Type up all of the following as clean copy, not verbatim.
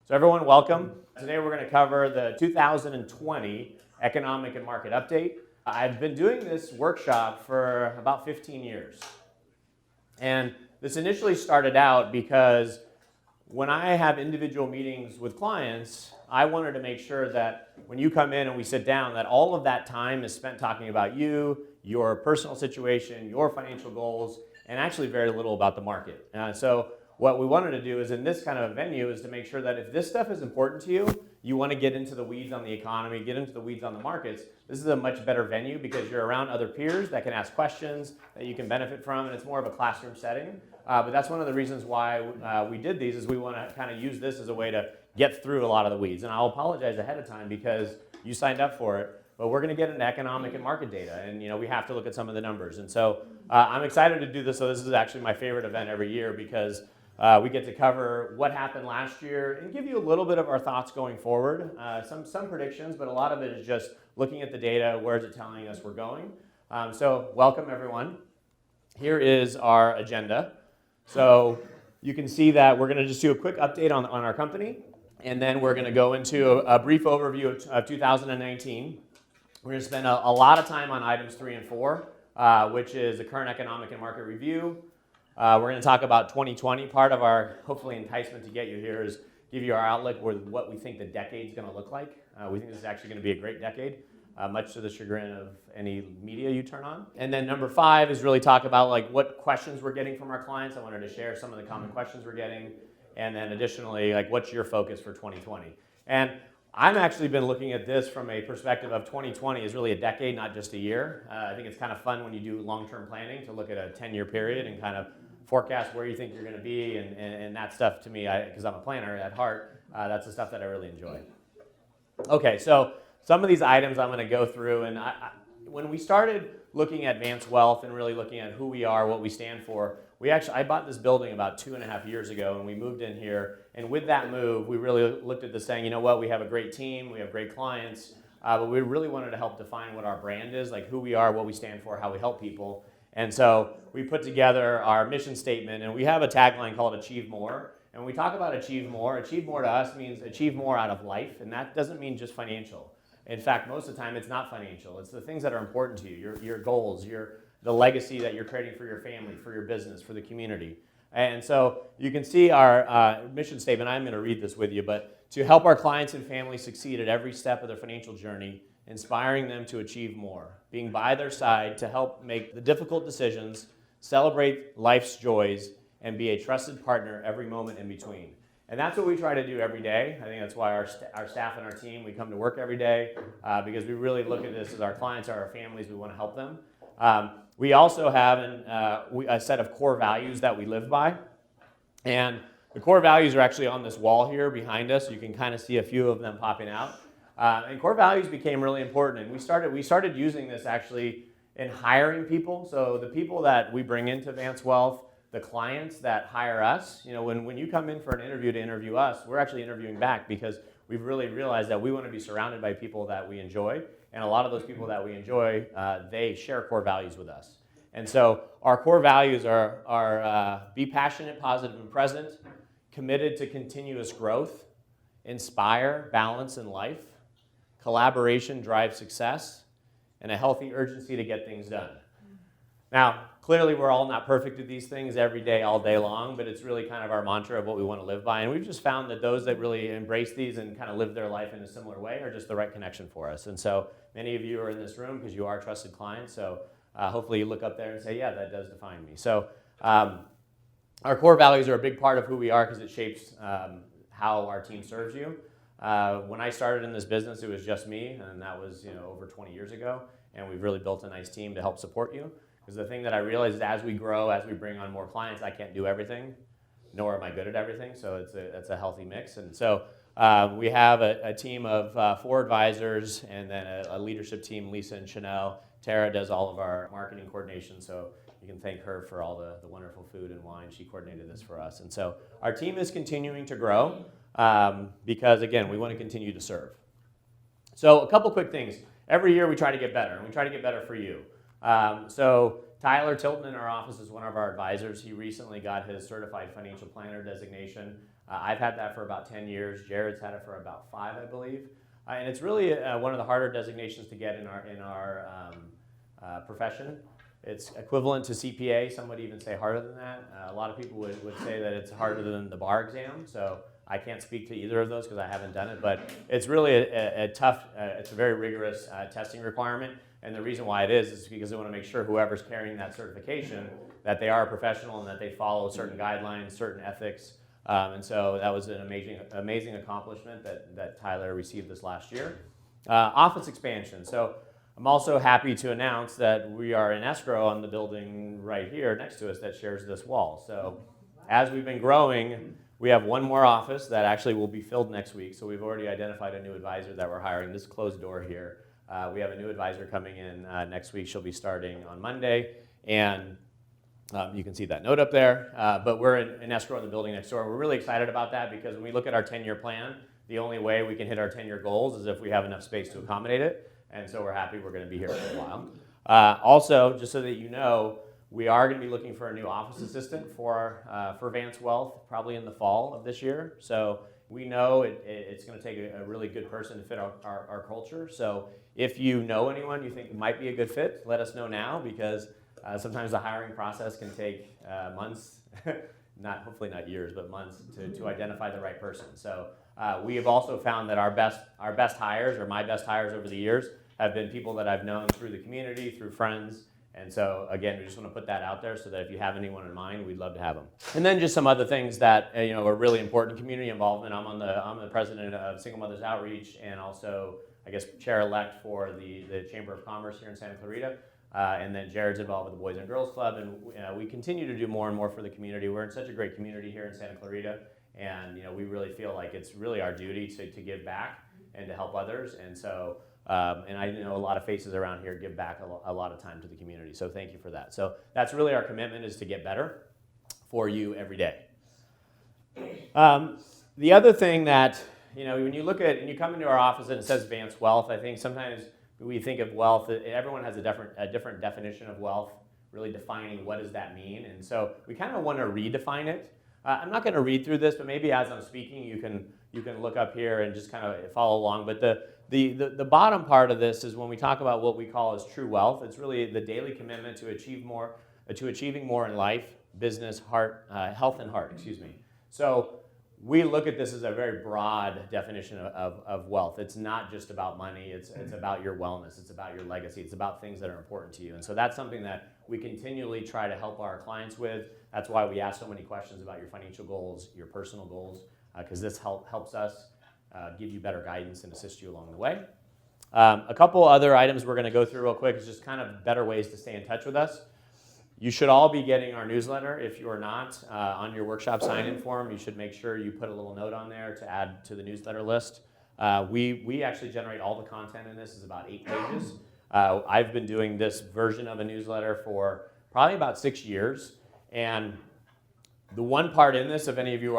So everyone, welcome. Today we're going to cover the 2020 Economic and Market Update. I've been doing this workshop for about 15 years. And this initially started out because when I have individual meetings with clients, I wanted to make sure that when you come in and we sit down, that all of that time is spent talking about you, your personal situation, your financial goals, and actually very little about the market. So what we wanted to do is in this kind of a venue is to make sure that if this stuff is important to you, you want to get into the weeds on the economy, get into the weeds on the markets, this is a much better venue because you're around other peers that can ask questions that you can benefit from, and it's more of a classroom setting. But that's one of the reasons why we did these is we want to kind of use this as a way to get through a lot of the weeds. And I'll apologize ahead of time because you signed up for it, but we're going to get into economic and market data, and we have to look at some of the numbers. And so I'm excited to do this. So this is actually my favorite event every year because we get to cover what happened last year and give you a little bit of our thoughts going forward. Some predictions, but a lot of it is just looking at the data, where is it telling us we're going. So welcome everyone. Here is our agenda. So you can see that we're going to just do a quick update on our company, and then we're going to go into a brief overview of 2019. We're going to spend a lot of time on items 3 and 4, which is the current economic and market review. We're going to talk about 2020. Part of our, hopefully, enticement to get you here is give you our outlook with what we think the decade's going to look like. We think this is actually going to be a great decade, much to the chagrin of any media you turn on. And then number 5 is really talk about like what questions we're getting from our clients. I wanted to share some of the common questions we're getting. And then additionally, like what's your focus for 2020? And I've actually been looking at this from a perspective of 2020 is really a decade, not just a year. I think it's kind of fun when you do long-term planning to look at a 10-year period and kind of forecast where you think you're going to be, and that stuff to me, because I'm a planner at heart, that's the stuff that I really enjoy. Okay, so some of these items I'm going to go through, and when we started looking at Vance Wealth and really looking at who we are, what we stand for, I bought this building about 2.5 years ago, and we moved in here, and with that move, we really looked at this saying, you know what, we have a great team, we have great clients, but we really wanted to help define what our brand is, like who we are, what we stand for, how we help people. And so we put together our mission statement, and we have a tagline called Achieve More. And when we talk about Achieve More to us means achieve more out of life, and that doesn't mean just financial. In fact, most of the time it's not financial. It's the things that are important to you, your goals, the legacy that you're creating for your family, for your business, for the community. And so you can see our mission statement. I'm going to read this with you, but to help our clients and families succeed at every step of their financial journey, inspiring them to achieve more, being by their side to help make the difficult decisions, celebrate life's joys, and be a trusted partner every moment in between. And that's what we try to do every day. I think that's why our staff and our team, we come to work every day because we really look at this as our clients are our families, we want to help them. We also have a set of core values that we live by. And the core values are actually on this wall here behind us. You can kind of see a few of them popping out. And core values became really important, and we started using this actually in hiring people. So the people that we bring into Vance Wealth, the clients that hire us, when you come in for an interview to interview us, we're actually interviewing back because we've really realized that we want to be surrounded by people that we enjoy, and a lot of those people that we enjoy, they share core values with us. And so our core values are be passionate, positive, and present, committed to continuous growth, inspire, balance in life, collaboration drives success, and a healthy urgency to get things done. Now, clearly we're all not perfect at these things every day, all day long, but it's really kind of our mantra of what we want to live by. And we've just found that those that really embrace these and kind of live their life in a similar way are just the right connection for us. And so many of you are in this room because you are trusted clients. So hopefully you look up there and say, yeah, that does define me. So our core values are a big part of who we are because it shapes how our team serves you. When I started in this business, it was just me, and that was over 20 years ago, and we've really built a nice team to help support you. Because the thing that I realized is as we grow, as we bring on more clients, I can't do everything, nor am I good at everything, so it's a healthy mix. And so we have a team of 4 advisors and then a leadership team, Lisa and Chanel. Tara does all of our marketing coordination, so you can thank her for all the wonderful food and wine. She coordinated this for us. And so our team is continuing to grow. Because, again, we want to continue to serve. So a couple quick things. Every year we try to get better, and we try to get better for you. So Tyler Tilton in our office is one of our advisors. He recently got his Certified Financial Planner designation. I've had that for about 10 years. Jared's had it for about 5, I believe. And it's really one of the harder designations to get in our profession. It's equivalent to CPA. Some would even say harder than that. A lot of people would say that it's harder than the bar exam. So I can't speak to either of those because I haven't done it. But it's really a tough, it's a very rigorous testing requirement. And the reason why it is because they want to make sure whoever's carrying that certification, that they are a professional and that they follow certain guidelines, certain ethics. And so that was an amazing accomplishment that Tyler received this last year. Office expansion. So I'm also happy to announce that we are in escrow on the building right here next to us that shares this wall. So as we've been growing, we have one more office that actually will be filled next week. So we've already identified a new advisor that we're hiring. This closed door here. We have a new advisor coming in next week. She'll be starting on Monday. And you can see that note up there. But we're in escrow on the building next door. We're really excited about that because when we look at our 10-year plan, the only way we can hit our 10-year goals is if we have enough space to accommodate it. And so we're happy we're going to be here for a while. Also, just so that you know, we are going to be looking for a new office assistant for Vance Wealth probably in the fall of this year. So we know it's going to take a really good person to fit our culture. So if you know anyone you think might be a good fit, let us know now because sometimes the hiring process can take months, hopefully not years, but months to identify the right person. So we have also found that our best hires, or my best hires over the years, have been people that I've known through the community, through friends. And so again, we just want to put that out there so that if you have anyone in mind, we'd love to have them. And then just some other things that are really important: community involvement. I'm the president of Single Mothers Outreach and also I guess chair-elect for the Chamber of Commerce here in Santa Clarita. And then Jared's involved with the Boys and Girls Club, and we continue to do more and more for the community. We're in such a great community here in Santa Clarita, and we really feel like it's really our duty to give back and to help others. And so, and I know a lot of faces around here give back a lot of time to the community. So thank you for that. So that's really our commitment, is to get better for you every day. The other thing that when you look at and you come into our office and it says Vance Wealth, I think sometimes we think of wealth, everyone has a different definition of wealth, really defining what does that mean. And so we kind of want to redefine it. I'm not going to read through this, but maybe as I'm speaking, you can look up here and just kind of follow along. But the bottom part of this is when we talk about what we call as true wealth. It's really the daily commitment to achieving more in life, business, health and heart. So we look at this as a very broad definition of wealth. It's not just about money. It's about your wellness. It's about your legacy. It's about things that are important to you. And so that's something that we continually try to help our clients with. That's why we ask so many questions about your financial goals, your personal goals, because this helps us give you better guidance and assist you along the way. A couple other items we're going to go through real quick is just kind of better ways to stay in touch with us. You should all be getting our newsletter. If you are not, on your workshop sign-in form, you should make sure you put a little note on there to add to the newsletter list. We actually generate all the content in this. It's about 8 pages. I've been doing this version of a newsletter for probably about 6 years. And the one part in this, if any of you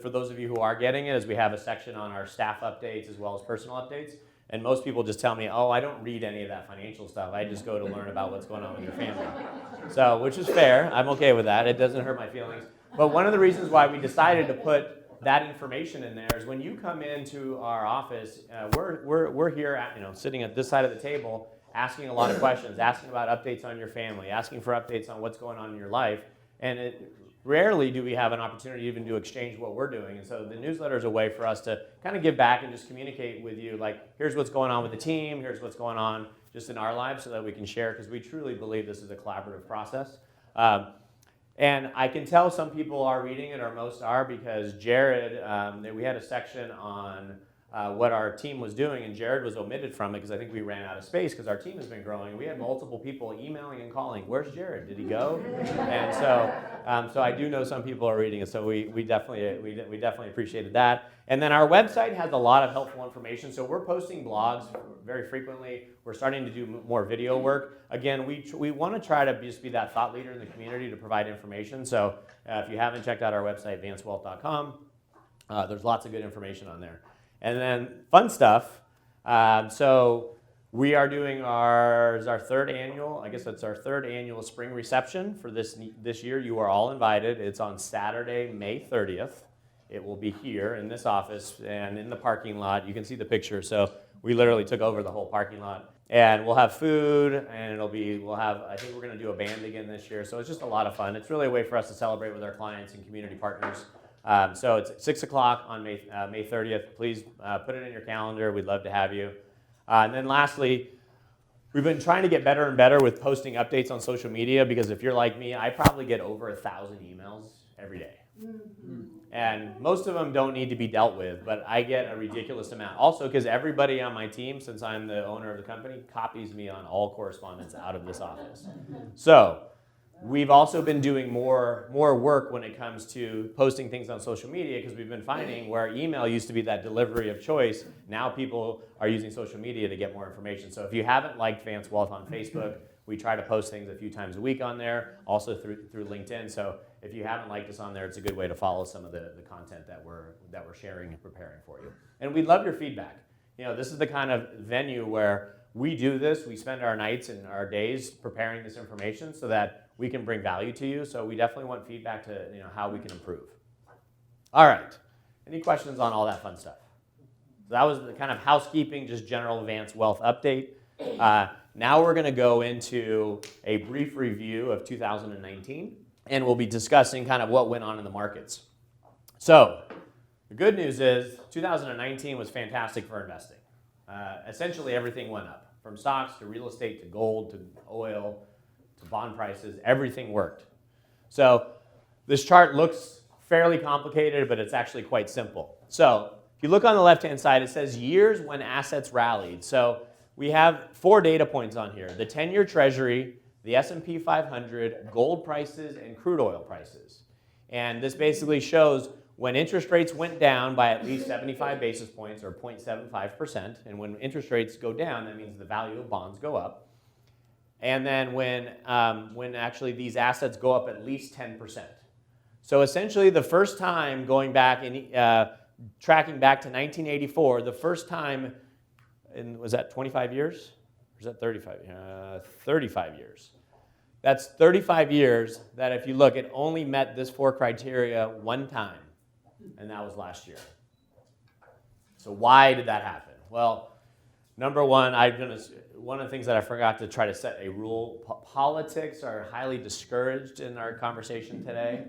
for those of you who are getting it, is we have a section on our staff updates as well as personal updates. And most people just tell me, oh, I don't read any of that financial stuff. I just go to learn about what's going on with your family. So, which is fair. I'm okay with that. It doesn't hurt my feelings. But one of the reasons why we decided to put that information in there is when you come into our office, we're here sitting at this side of the table asking a lot of questions, asking about updates on your family, asking for updates on what's going on in your life. And rarely do we have an opportunity even to exchange what we're doing. And so the newsletter is a way for us to kind of give back and just communicate with you, like, here's what's going on with the team, here's what's going on just in our lives so that we can share, because we truly believe this is a collaborative process. And I can tell some people are reading it, or most are, because Jared, we had a section on what our team was doing, and Jared was omitted from it because I think we ran out of space because our team has been growing. We had multiple people emailing and calling, where's Jared? Did he go? And so I do know some people are reading it, so we definitely appreciated that. And then our website has a lot of helpful information. So we're posting blogs very frequently. We're starting to do more video work. Again, we want to try to just be that thought leader in the community to provide information. So if you haven't checked out our website, vancewealth.com, there's lots of good information on there. And then fun stuff. So we are doing our third annual spring reception for this year. You are all invited. It's on Saturday, May 30th It will be here in this office and in the parking lot. You can see the picture. So we literally took over the whole parking lot. And we'll have food, and I think we're going to do a band again this year. So it's just a lot of fun. It's really a way for us to celebrate with our clients and community partners. So it's 6 o'clock on May 30th. Please put it in your calendar. We'd love to have you. And then lastly, we've been trying to get better and better with posting updates on social media, because if you're like me, I probably get over 1,000 emails every day. Mm-hmm. And most of them don't need to be dealt with, but I get a ridiculous amount. Also, because everybody on my team, since I'm the owner of the company, copies me on all correspondence out of this office. So we've also been doing more work when it comes to posting things on social media, because we've been finding where email used to be that delivery of choice, now people are using social media to get more information. So if you haven't liked Vance Wealth on Facebook, we try to post things a few times a week on there, also through LinkedIn. So if you haven't liked us on there, it's a good way to follow some of the content that we're sharing and preparing for you. And we'd love your feedback. You know, this is the kind of venue where we do this. We spend our nights and our days preparing this information so that we can bring value to you. So we definitely want feedback to how we can improve. All right. Any questions on all that fun stuff? So that was the kind of housekeeping, just general Vance Wealth update. Now we're going to go into a brief review of 2019, and we'll be discussing kind of what went on in the markets. So the good news is 2019 was fantastic for investing. Essentially everything went up, from stocks to real estate to gold to oil to bond prices. Everything worked. So this chart looks fairly complicated, but it's actually quite simple. So if you look on the left-hand side, it says years when assets rallied. So we have 4 data points on here: the 10-year Treasury, the S&P 500, gold prices, and crude oil prices. And this basically shows when interest rates went down by at least 75 basis points, or 0.75%, and when interest rates go down, that means the value of bonds go up. And then when actually these assets go up at least 10%. So essentially the first time going back, tracking back to 1984, the first time, was that 25 years? Or is that 35? 35 years. That's 35 years that, if you look, it only met this 4 criteria one time, and that was last year. So why did that happen? Well, number one, one of the things that I forgot to try to set a rule: politics are highly discouraged in our conversation today.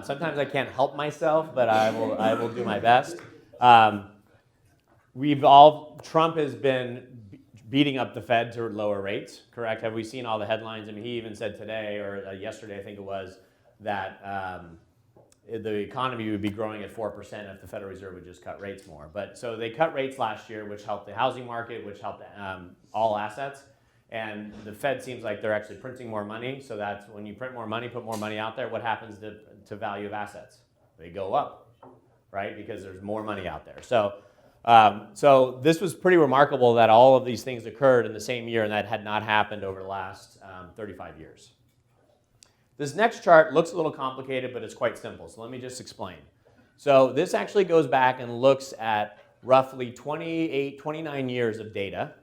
Sometimes I can't help myself, but I will do my best. Trump has been beating up the Fed to lower rates, correct? Have we seen all the headlines? I mean, he even said today, or yesterday I think it was, that the economy would be growing at 4% if the Federal Reserve would just cut rates more. But so they cut rates last year, which helped the housing market, which helped all assets. And the Fed seems like they're actually printing more money. So that's when you print more money, put more money out there, what happens to value of assets? They go up, right? Because there's more money out there. So this was pretty remarkable that all of these things occurred in the same year, and that had not happened over the last 35 years. This next chart looks a little complicated, but it's quite simple. So let me just explain. So this actually goes back and looks at roughly 29 years of data.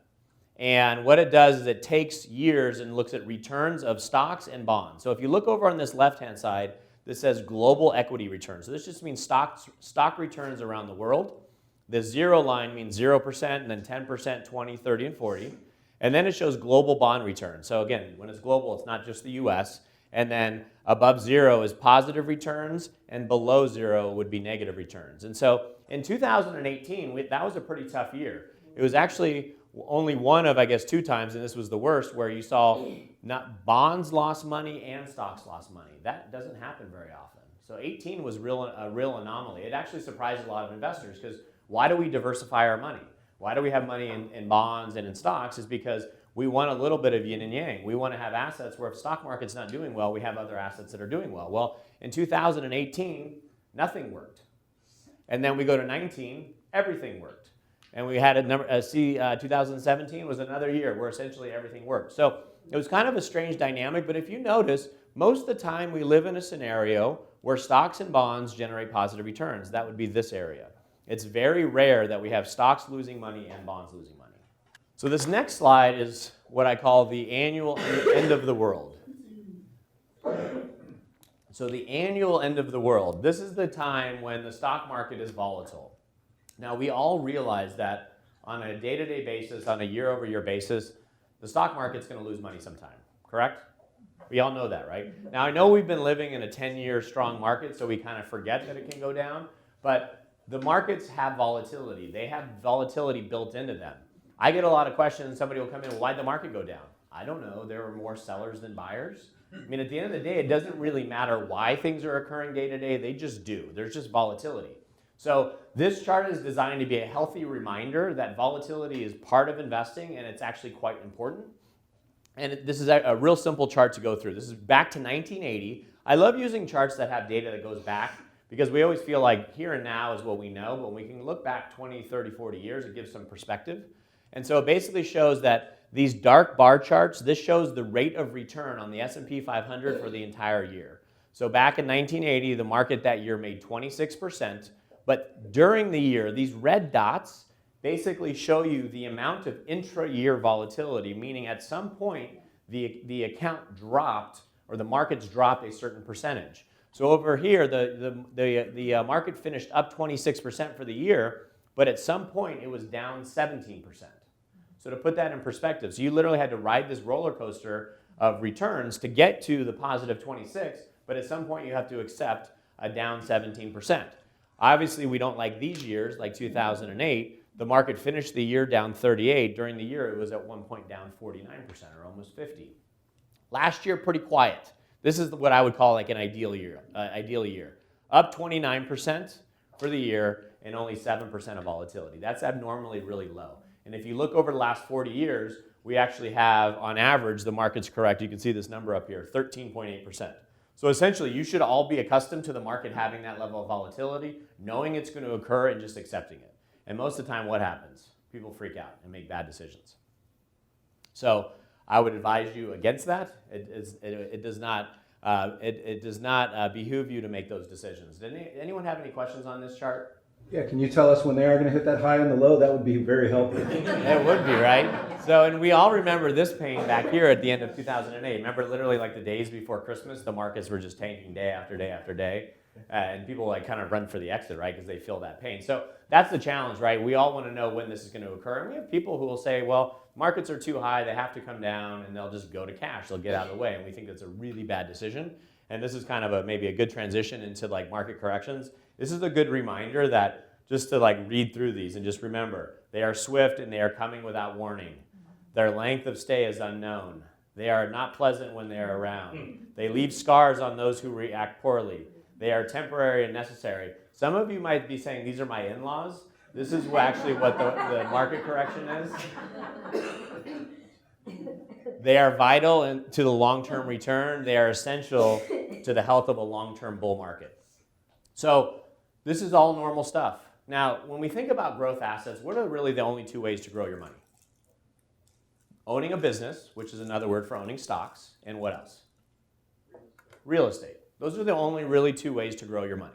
And what it does is it takes years and looks at returns of stocks and bonds. So if you look over on this left-hand side, this says global equity returns. So this just means stock returns around the world. The 0 line means 0%, and then 10%, 20, 30, and 40. And then it shows global bond returns. So again, when it's global, it's not just the US. And then above 0 is positive returns, and below 0 would be negative returns. And so in 2018, that was a pretty tough year. It was actually only one of, I guess, 2 times, and this was the worst, where you saw not bonds lost money and stocks lost money. That doesn't happen very often. So 18 was a real anomaly. It actually surprised a lot of investors, because why do we diversify our money? Why do we have money in bonds and in stocks? Is because we want a little bit of yin and yang. We want to have assets where if stock market's not doing well, we have other assets that are doing well. Well, in 2018, nothing worked. And then we go to 19, everything worked. And we had 2017 was another year where essentially everything worked. So it was kind of a strange dynamic, but if you notice, most of the time we live in a scenario where stocks and bonds generate positive returns. That would be this area. It's very rare that we have stocks losing money and bonds losing money. So this next slide is what I call the annual end of the world. So the annual end of the world, this is the time when the stock market is volatile. Now, we all realize that on a day-to-day basis, on a year-over-year basis, the stock market's going to lose money sometime, correct? We all know that, right? Now, I know we've been living in a 10-year strong market, so we kind of forget that it can go down, but the markets have volatility. They have volatility built into them. I get a lot of questions. Somebody will come in, well, why'd the market go down? I don't know. There were more sellers than buyers. I mean, at the end of the day, it doesn't really matter why things are occurring day to day. They just do. There's just volatility. So this chart is designed to be a healthy reminder that volatility is part of investing, and it's actually quite important. And this is a real simple chart to go through. This is back to 1980. I love using charts that have data that goes back because we always feel like here and now is what we know, but when we can look back 20, 30, 40 years, it gives some perspective. And so it basically shows that these dark bar charts, this shows the rate of return on the S&P 500 for the entire year. So back in 1980, the market that year made 26%, but during the year, these red dots basically show you the amount of intra-year volatility, meaning at some point the account dropped or the markets dropped a certain percentage. So over here, the market finished up 26% for the year, but at some point it was down 17%. So to put that in perspective, so you literally had to ride this roller coaster of returns to get to the positive 26, but at some point you have to accept a down 17%. Obviously, we don't like these years, like 2008. The market finished the year down 38. During the year, it was at one point down 49% or almost 50. Last year, pretty quiet. This is what I would call like an ideal year. Up 29% for the year and only 7% of volatility. That's abnormally really low. And if you look over the last 40 years, we actually have, on average, the market's correct. You can see this number up here, 13.8%. So essentially, you should all be accustomed to the market having that level of volatility, knowing it's going to occur and just accepting it. And most of the time, what happens? People freak out and make bad decisions. So I would advise you against that. It does not behoove you to make those decisions. Did anyone have any questions on this chart? Yeah, can you tell us when they are going to hit that high and the low? That would be very helpful. It would be, right? So, and we all remember this pain back here at the end of 2008. Remember literally like the days before Christmas, the markets were just tanking day after day after day. And people like kind of run for the exit, right? Because they feel that pain. So that's the challenge, right? We all want to know when this is going to occur. And we have people who will say, well, markets are too high, they have to come down, and they'll just go to cash. They'll get out of the way. And we think that's a really bad decision. And this is kind of maybe a good transition into like market corrections. This is a good reminder that just to like read through these and just remember, they are swift and they are coming without warning. Their length of stay is unknown. They are not pleasant when they are around. They leave scars on those who react poorly. They are temporary and necessary. Some of you might be saying, these are my in-laws. This is actually what the market correction is. They are vital to the long-term return. They are essential to the health of a long-term bull market. So this is all normal stuff. Now, when we think about growth assets, what are really the only two ways to grow your money? Owning a business, which is another word for owning stocks, and what else? Real estate. Those are the only really two ways to grow your money.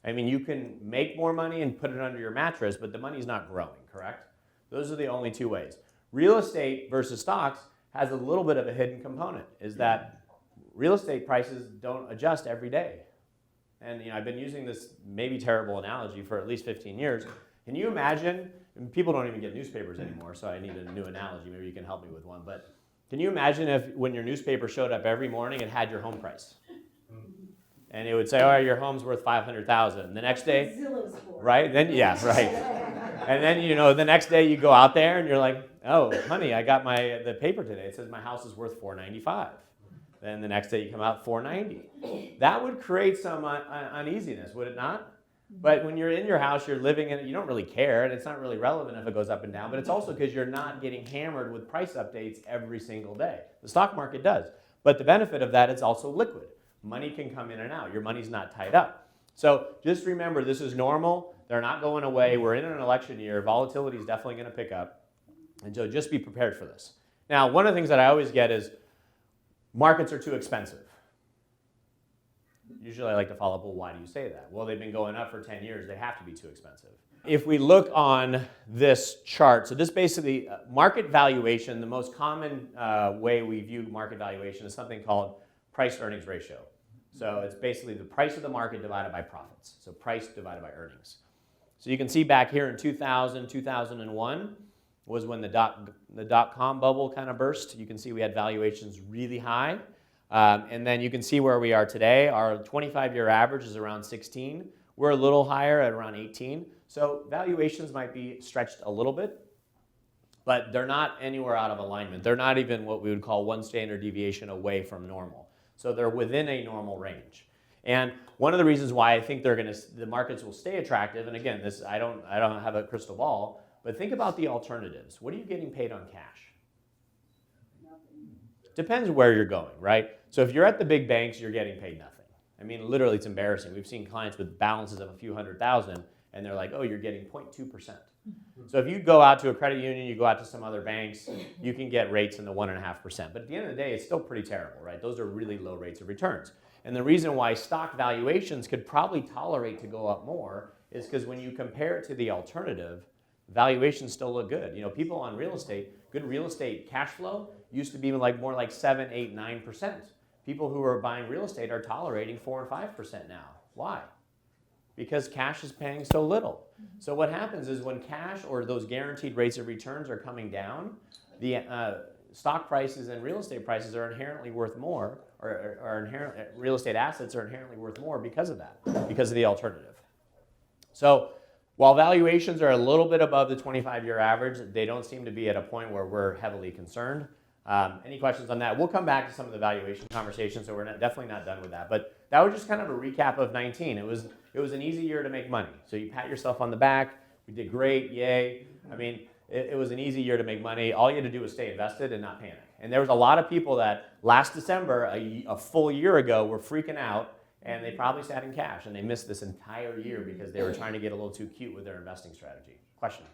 I mean, you can make more money and put it under your mattress, but the money's not growing, correct? Those are the only two ways. Real estate versus stocks has a little bit of a hidden component, is that real estate prices don't adjust every day. And I've been using this maybe terrible analogy for at least 15 years. Can you imagine, and people don't even get newspapers anymore, so I need a new analogy. Maybe you can help me with one. But can you imagine if when your newspaper showed up every morning, it had your home price? And it would say, all right, your home's worth $500,000. The next day, right? Then, yeah, right. And then, the next day you go out there and you're like, oh, honey, I got the paper today. It says my house is worth $495. Then the next day you come out $490. That would create some uneasiness, would it not? But when you're in your house, you're living in it, you don't really care, and it's not really relevant if it goes up and down, but it's also because you're not getting hammered with price updates every single day. The stock market does. But the benefit of that, it's also liquid. Money can come in and out. Your money's not tied up. So just remember, this is normal. They're not going away. We're in an election year. Volatility is definitely going to pick up. And so just be prepared for this. Now, one of the things that I always get is markets are too expensive. Usually I like to follow up, well, why do you say that? Well, they've been going up for 10 years. They have to be too expensive. If we look on this chart, so this basically, market valuation, the most common way we view market valuation is something called price-earnings ratio. So it's basically the price of the market divided by profits. So price divided by earnings. So you can see back here in 2000, 2001 was when the dot-com bubble kind of burst. You can see we had valuations really high. And then you can see where we are today. Our 25-year average is around 16. We're a little higher at around 18. So valuations might be stretched a little bit, but they're not anywhere out of alignment. They're not even what we would call one standard deviation away from normal. So they're within a normal range. And one of the reasons why I think the markets will stay attractive, and again, I don't have a crystal ball, but think about the alternatives. What are you getting paid on cash? Depends where you're going, right? So if you're at the big banks, you're getting paid nothing. I mean, literally, it's embarrassing. We've seen clients with balances of a few $100,000, and they're like, oh, you're getting 0.2%. So if you go out to a credit union, you go out to some other banks, you can get rates in the 1.5%. But at the end of the day, it's still pretty terrible, right? Those are really low rates of returns. And the reason why stock valuations could probably tolerate to go up more is because when you compare it to the alternative, valuations still look good. You know, people on real estate, good real estate cash flow used to be more like 7, 8, 9%. People who are buying real estate are tolerating 4 and 5% now. Why? Because cash is paying so little. So what happens is when cash or those guaranteed rates of returns are coming down, the stock prices and real estate prices are inherently worth more, or real estate assets are inherently worth more because of that, because of the alternative. So while valuations are a little bit above the 25-year average, they don't seem to be at a point where we're heavily concerned. Any questions on that? We'll come back to some of the valuation conversations, so we're definitely not done with that. But that was just kind of a recap of 19. It was an easy year to make money. So you pat yourself on the back. We did great, yay. I mean, it was an easy year to make money. All you had to do was stay invested and not panic. And there was a lot of people that last December, a full year ago, were freaking out, and they probably sat in cash, and they missed this entire year because they were trying to get a little too cute with their investing strategy. Question?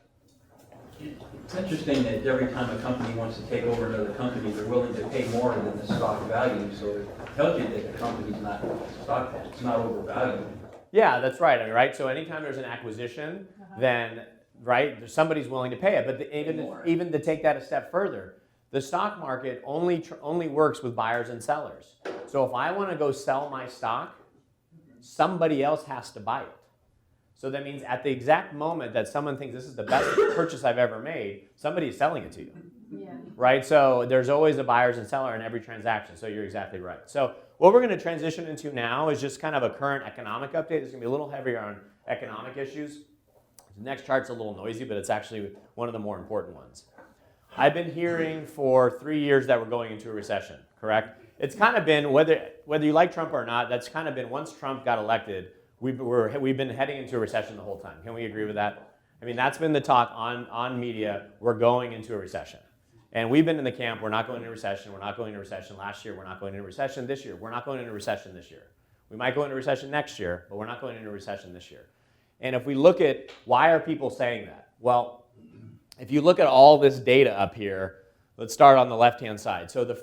It's interesting that every time a company wants to take over another company, they're willing to pay more than the stock value. So it tells you that the company's not stock, it's not overvalued. Yeah, that's right. I mean, right. So anytime there's an acquisition, then right, somebody's willing to pay it. But even to take that a step further, the stock market only works with buyers and sellers. So if I want to go sell my stock, somebody else has to buy it. So that means at the exact moment that someone thinks this is the best purchase I've ever made, somebody's selling it to you. Yeah. Right? So there's always a buyers and seller in every transaction. So you're exactly right. So what we're going to transition into now is just kind of a current economic update. It's going to be a little heavier on economic issues. The next chart's a little noisy, but it's actually one of the more important ones. I've been hearing for 3 years that we're going into a recession, correct? It's kind of been, whether you like Trump or not, that's kind of been, once Trump got elected, we've been heading into a recession the whole time. Can we agree with that? I mean, that's been the talk on media. We're going into a recession. And we've been in the camp, we're not going into a recession, we're not going into a recession last year, we're not going into a recession this year, we're not going into a recession this year. We might go into a recession next year, but we're not going into a recession this year. And if we look at why are people saying that? Well, if you look at all this data up here, let's start on the left-hand side. So the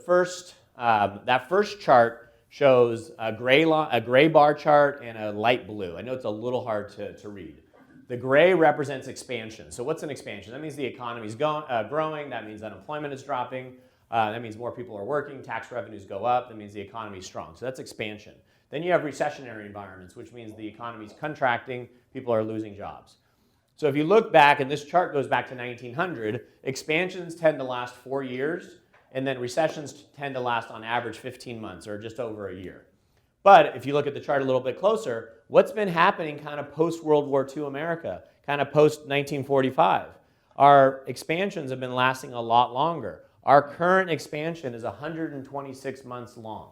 that first chart shows a gray bar chart and a light blue. I know it's a little hard to read. The gray represents expansion. So what's an expansion? That means the economy's growing. That means unemployment is dropping. That means more people are working. Tax revenues go up. That means the economy's strong. So that's expansion. Then you have recessionary environments, which means the economy's contracting. People are losing jobs. So if you look back, and this chart goes back to 1900, expansions tend to last 4 years, and then recessions tend to last on average 15 months or just over a year. But if you look at the chart a little bit closer, what's been happening kind of post-World War II America, kind of post-1945? Our expansions have been lasting a lot longer. Our current expansion is 126 months long,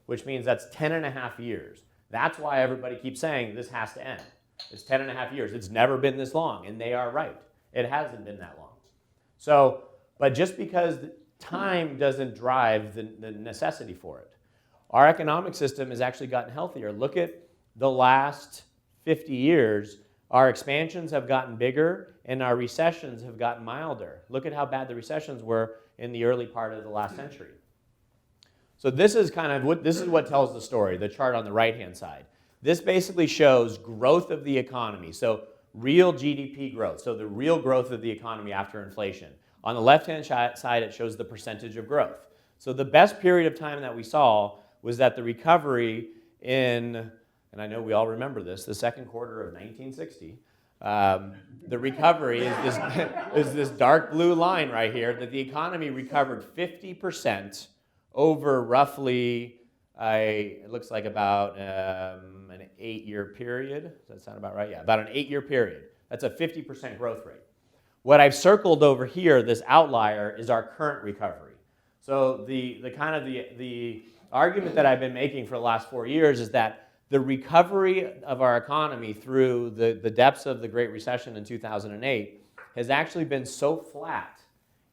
which means that's 10 and a half years. That's why everybody keeps saying this has to end. It's 10 and a half years. It's never been this long, and they are right. It hasn't been that long. So, but just because time doesn't drive the necessity for it. Our economic system has actually gotten healthier. Look at the last 50 years. Our expansions have gotten bigger, and our recessions have gotten milder. Look at how bad the recessions were in the early part of the last century. So this is what tells the story, the chart on the right-hand side. This basically shows growth of the economy, so real GDP growth, so the real growth of the economy after inflation. On the left-hand side, it shows the percentage of growth. So the best period of time that we saw was that the recovery in, and I know we all remember this, the second quarter of 1960. The recovery is this dark blue line right here, that the economy recovered 50% over roughly, it looks like about an 8-year period. Does that sound about right? Yeah, about an 8-year period. That's a 50% growth rate. What I've circled over here, this outlier, is our current recovery. So the argument that I've been making for the last 4 years is that the recovery of our economy through the depths of the Great Recession in 2008 has actually been so flat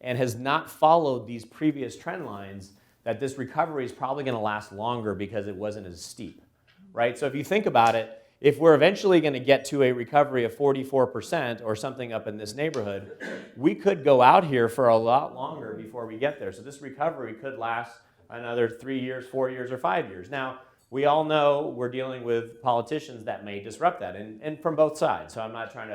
and has not followed these previous trend lines that this recovery is probably going to last longer because it wasn't as steep, right? So if you think about it, if we're eventually going to get to a recovery of 44% or something up in this neighborhood, we could go out here for a lot longer before we get there. So this recovery could last another 3 years, 4 years, or 5 years. Now, we all know we're dealing with politicians that may disrupt that, and from both sides. So I'm not trying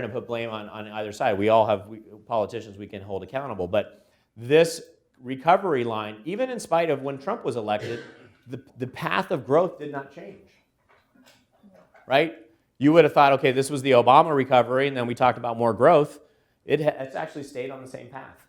to put blame on either side. We all have politicians we can hold accountable. But this recovery line, even in spite of when Trump was elected, the path of growth did not change. Right? You would have thought, okay, this was the Obama recovery, and then we talked about more growth. It's actually stayed on the same path.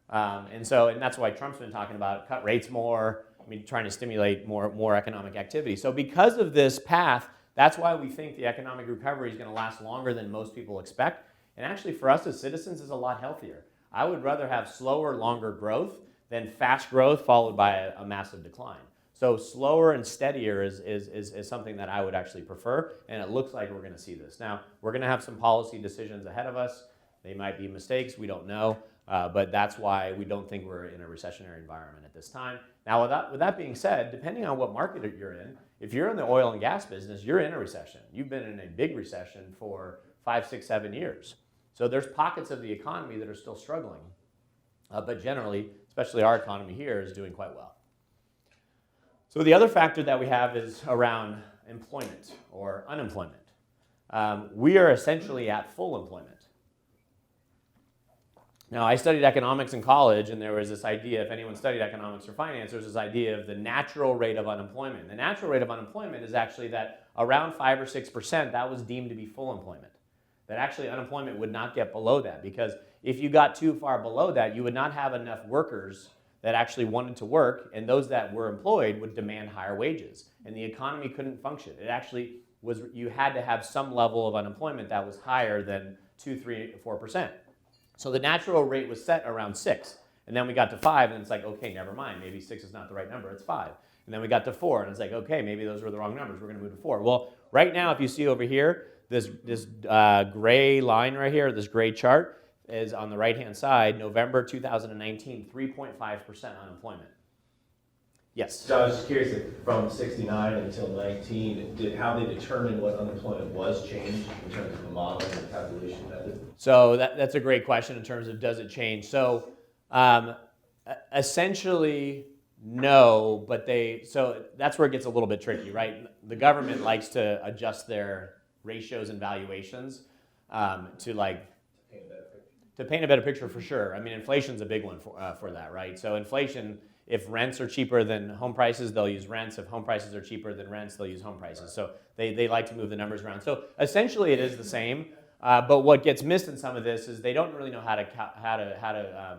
And that's why Trump's been talking about cut rates more, trying to stimulate more economic activity. So because of this path, that's why we think the economic recovery is going to last longer than most people expect. And actually, for us as citizens, is a lot healthier. I would rather have slower, longer growth than fast growth followed by a massive decline. So slower and steadier is something that I would actually prefer, and it looks like we're going to see this. Now, we're going to have some policy decisions ahead of us. They might be mistakes, we don't know, but that's why we don't think we're in a recessionary environment at this time. Now, with that being said, depending on what market you're in, if you're in the oil and gas business, you're in a recession. You've been in a big recession for 5, 6, 7 years. So there's pockets of the economy that are still struggling, but generally, especially our economy here, is doing quite well. So the other factor that we have is around employment or unemployment. We are essentially at full employment. Now, I studied economics in college, and there was this idea, if anyone studied economics or finance, there's this idea of the natural rate of unemployment. The natural rate of unemployment is actually that around 5 or 6%, that was deemed to be full employment. That actually unemployment would not get below that, because if you got too far below that, you would not have enough workers that actually wanted to work, and those that were employed would demand higher wages, and the economy couldn't function. It actually was, you had to have some level of unemployment that was higher than 2, 3, 4%. So the natural rate was set around 6, and then we got to 5, and it's like, okay, never mind, maybe 6 is not the right number, it's 5. And then we got to 4, and it's like, okay, maybe those were the wrong numbers, we're gonna move to 4. Well, right now, if you see over here, this gray line right here, this gray chart, is on the right-hand side, November 2019, 3.5% unemployment. Yes? So I was just curious if from 69 until 19, how they determined what unemployment was changed in terms of the model and the calculation method? So that's a great question in terms of does it change. So essentially, no, but so that's where it gets a little bit tricky, right? The government likes to adjust their ratios and valuations to paint a better picture for sure. I mean, inflation's a big one for that, right? So inflation, if rents are cheaper than home prices, they'll use rents. If home prices are cheaper than rents, they'll use home prices. So they like to move the numbers around. So essentially it is the same, but what gets missed in some of this is they don't really know how to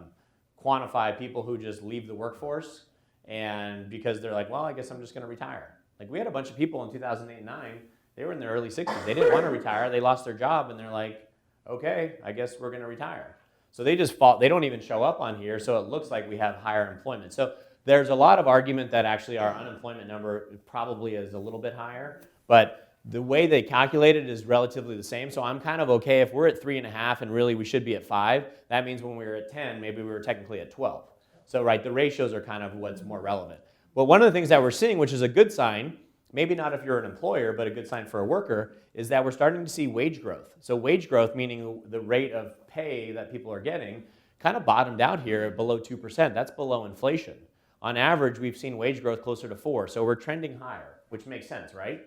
quantify people who just leave the workforce, and because they're like, well, I guess I'm just gonna retire. Like we had a bunch of people in 2008 and 9, they were in their early 60s. They didn't want to retire, they lost their job, and they're like, okay, I guess we're going to retire. So they just fall, they don't even show up on here, so it looks like we have higher employment. So there's a lot of argument that actually our unemployment number probably is a little bit higher, but the way they calculate it is relatively the same. So I'm kind of okay if we're at 3.5 and really we should be at 5. That means when we were at 10, maybe we were technically at 12. So right, the ratios are kind of what's more relevant. But one of the things that we're seeing, which is a good sign, maybe not if you're an employer, but a good sign for a worker, is that we're starting to see wage growth. So wage growth, meaning the rate of pay that people are getting, kind of bottomed out here below 2%. That's below inflation. On average, we've seen wage growth closer to 4, so we're trending higher, which makes sense, right?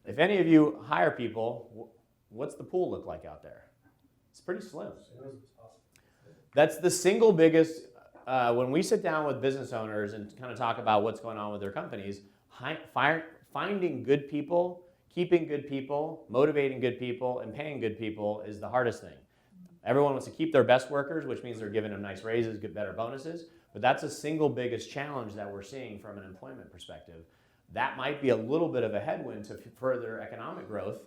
If any of you hire people, what's the pool look like out there? It's pretty slim. That's the single biggest, when we sit down with business owners and kind of talk about what's going on with their companies, finding good people, keeping good people, motivating good people, and paying good people is the hardest thing. Everyone wants to keep their best workers, which means they're giving them nice raises, get better bonuses, but that's the single biggest challenge that we're seeing from an employment perspective. That might be a little bit of a headwind to further economic growth,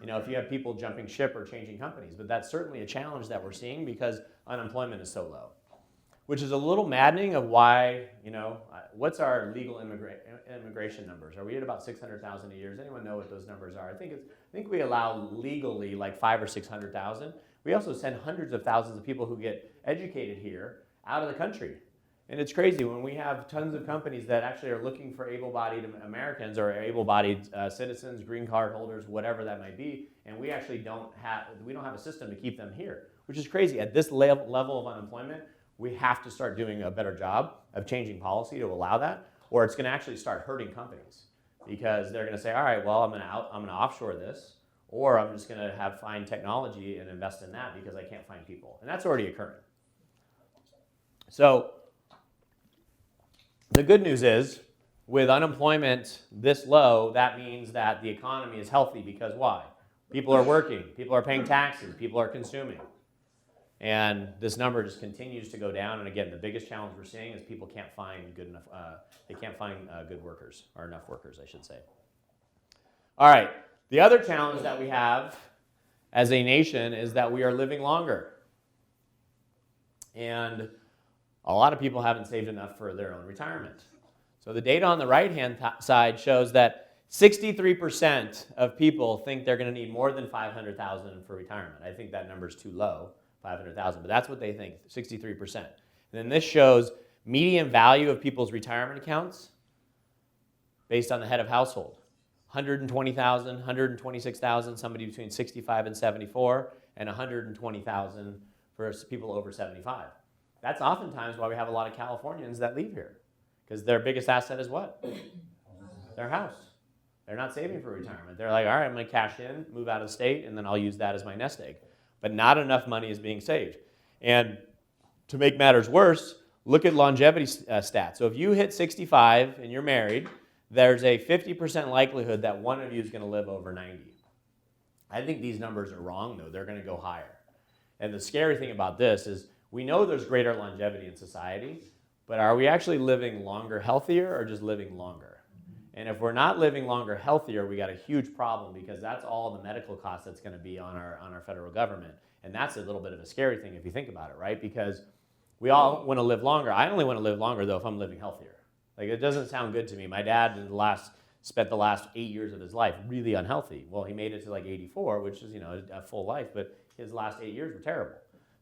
if you have people jumping ship or changing companies, but that's certainly a challenge that we're seeing because unemployment is so low, which is a little maddening of why, what's our legal immigration numbers? Are we at about 600,000 a year? Does anyone know what those numbers are? I think we allow legally like 500,000 or 600,000. We also send hundreds of thousands of people who get educated here out of the country. And it's crazy when we have tons of companies that actually are looking for able-bodied Americans or able-bodied citizens, green card holders, whatever that might be, and we actually don't have a system to keep them here, which is crazy. At this level of unemployment, we have to start doing a better job of changing policy to allow that, or it's going to actually start hurting companies because they're going to say, all right, well, I'm going to offshore this, or I'm just going to find technology and invest in that because I can't find people, and that's already occurring. So the good news is, with unemployment this low, that means that the economy is healthy because why? People are working, people are paying taxes, people are consuming. And this number just continues to go down. And again, the biggest challenge we're seeing is people can't find good enough, good workers, or enough workers, I should say. All right, the other challenge that we have as a nation is that we are living longer. And a lot of people haven't saved enough for their own retirement. So the data on the right-hand side shows that 63% of people think they're going to need more than $500,000 for retirement. I think that number is too low, 500,000, but that's what they think, 63%. And then this shows median value of people's retirement accounts based on the head of household. 120,000, 126,000, somebody between 65 and 74, and 120,000 for people over 75. That's oftentimes why we have a lot of Californians that leave here, because their biggest asset is what? Their house. They're not saving for retirement. They're like, all right, I'm going to cash in, move out of state, and then I'll use that as my nest egg. But not enough money is being saved. And to make matters worse, look at longevity stats. So if you hit 65 and you're married, there's a 50% likelihood that one of you is going to live over 90. I think these numbers are wrong, though. They're going to go higher. And the scary thing about this is we know there's greater longevity in society, but are we actually living longer, healthier, or just living longer? And if we're not living longer, healthier, we got a huge problem because that's all the medical costs that's going to be on our federal government. And that's a little bit of a scary thing if you think about it, right? Because we all want to live longer. I only want to live longer, though, if I'm living healthier. Like, it doesn't sound good to me. My dad spent the last 8 years of his life really unhealthy. Well, he made it to like 84, which is, a full life, but his last 8 years were terrible.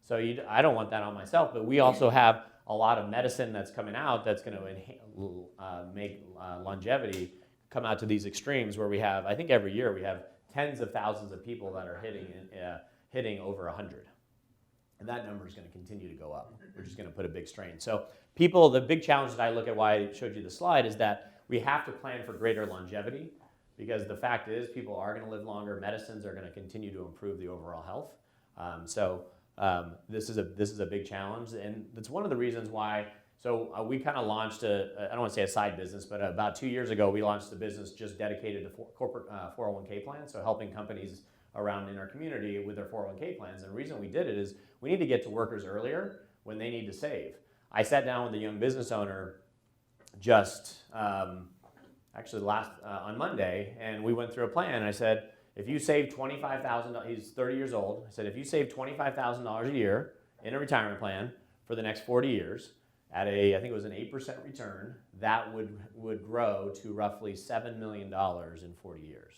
So I don't want that on myself, but we also have a lot of medicine that's coming out that's going to make longevity come out to these extremes where we have, I think every year we have tens of thousands of people that are hitting over 100. And that number is going to continue to go up, which is going to put a big strain. So the big challenge that I look at, why I showed you the slide, is that we have to plan for greater longevity because the fact is people are going to live longer. Medicines are going to continue to improve the overall health. This is a big challenge, and that's one of the reasons why. So we kind of launched I don't want to say a side business, but about 2 years ago we launched a business just dedicated to corporate 401k plans, so helping companies around in our community with their 401k plans. And the reason we did it is we need to get to workers earlier when they need to save. I sat down with a young business owner just actually on Monday, and we went through a plan. And I said, if you save $25,000, he's 30 years old. I said, if you save $25,000 a year in a retirement plan for the next 40 years at I think it was an 8% return, that would grow to roughly $7 million in 40 years.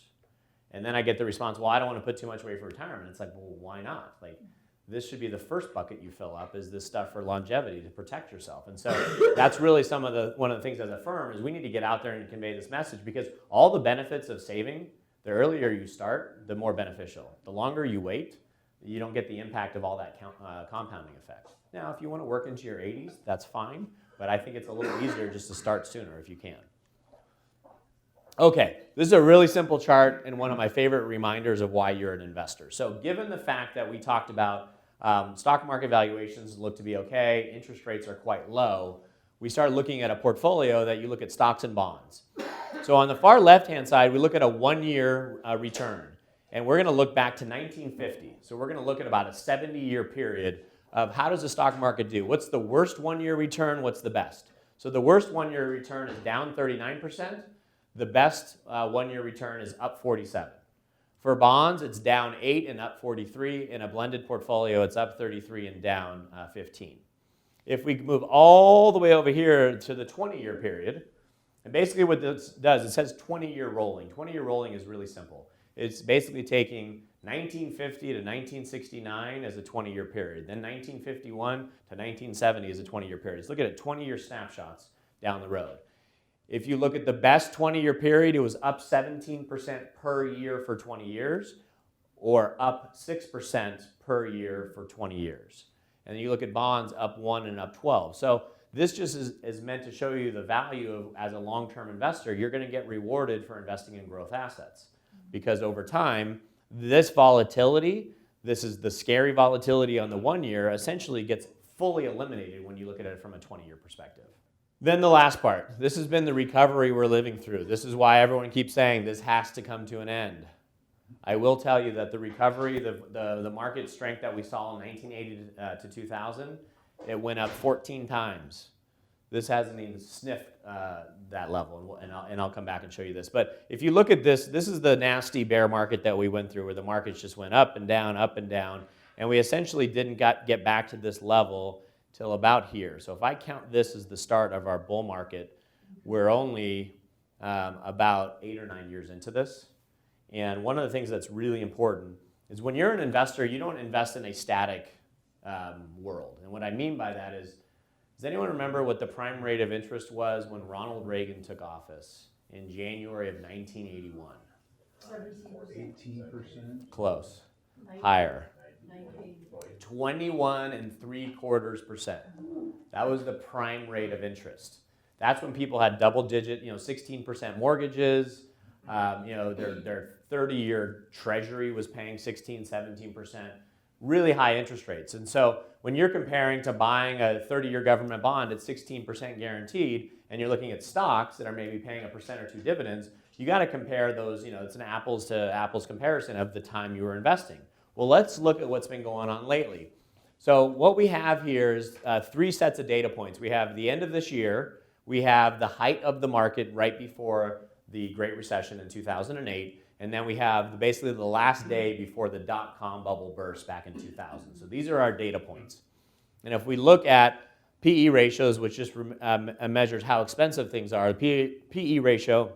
And then I get the response, well, I don't want to put too much away for retirement. It's like, well, why not? Like, this should be the first bucket you fill up, is this stuff for longevity to protect yourself. And so that's really one of the things as a firm is we need to get out there and convey this message, because all the benefits of saving, the earlier you start, the more beneficial. The longer you wait, you don't get the impact of all that compounding effect. Now, if you want to work into your 80s, that's fine, but I think it's a little easier just to start sooner if you can. Okay, this is a really simple chart and one of my favorite reminders of why you're an investor. So given the fact that we talked about stock market valuations look to be okay, interest rates are quite low, we started looking at a portfolio that you look at stocks and bonds. So on the far left-hand side, we look at a one-year return. And we're going to look back to 1950. So we're going to look at about a 70-year period of how does the stock market do? What's the worst one-year return? What's the best? So the worst one-year return is down 39%. The best one-year return is up 47%. For bonds, it's down 8 and up 43. In a blended portfolio, it's up 33 and down 15. If we move all the way over here to the 20-year period, and basically what this does, it says 20-year rolling. 20-year rolling is really simple. It's basically taking 1950 to 1969 as a 20-year period, then 1951 to 1970 as a 20-year period. So look at it, 20-year snapshots down the road. If you look at the best 20-year period, it was up 17% per year for 20 years, or up 6% per year for 20 years. And then you look at bonds, up 1 and up 12. So this just is meant to show you the value of, as a long-term investor, you're going to get rewarded for investing in growth assets. Because over time, this volatility, this is the scary volatility on the 1 year, essentially gets fully eliminated when you look at it from a 20-year perspective. Then the last part. This has been the recovery we're living through. This is why everyone keeps saying this has to come to an end. I will tell you that the recovery, the market strength that we saw in 1980 to 2000, it went up 14 times. This hasn't even sniffed that level, and I'll come back and show you this. But if you look at this, this is the nasty bear market that we went through, where the markets just went up and down, and we essentially didn't get back to this level till about here. So if I count this as the start of our bull market, we're only about 8 or 9 years into this. And one of the things that's really important is when you're an investor, you don't invest in a static world. And what I mean by that is, does anyone remember what the prime rate of interest was when Ronald Reagan took office in January of 1981? 18%. Close. Higher. 21.75%. That was the prime rate of interest. That's when people had double-digit, 16% mortgages. Their 30-year treasury was paying 16, 17%. Really high interest rates. And so when you're comparing to buying a 30-year government bond at 16% guaranteed, and you're looking at stocks that are maybe paying 1% or 2% dividends, you got to compare those. It's an apples to apples comparison of the time you were investing. Well, let's look at what's been going on lately. So what we have here is 3 sets of data points. We have the end of this year. We have the height of the market right before the Great Recession in 2008. And then we have basically the last day before the dot-com bubble burst back in 2000. So these are our data points. And if we look at PE ratios, which just measures how expensive things are, the PE ratio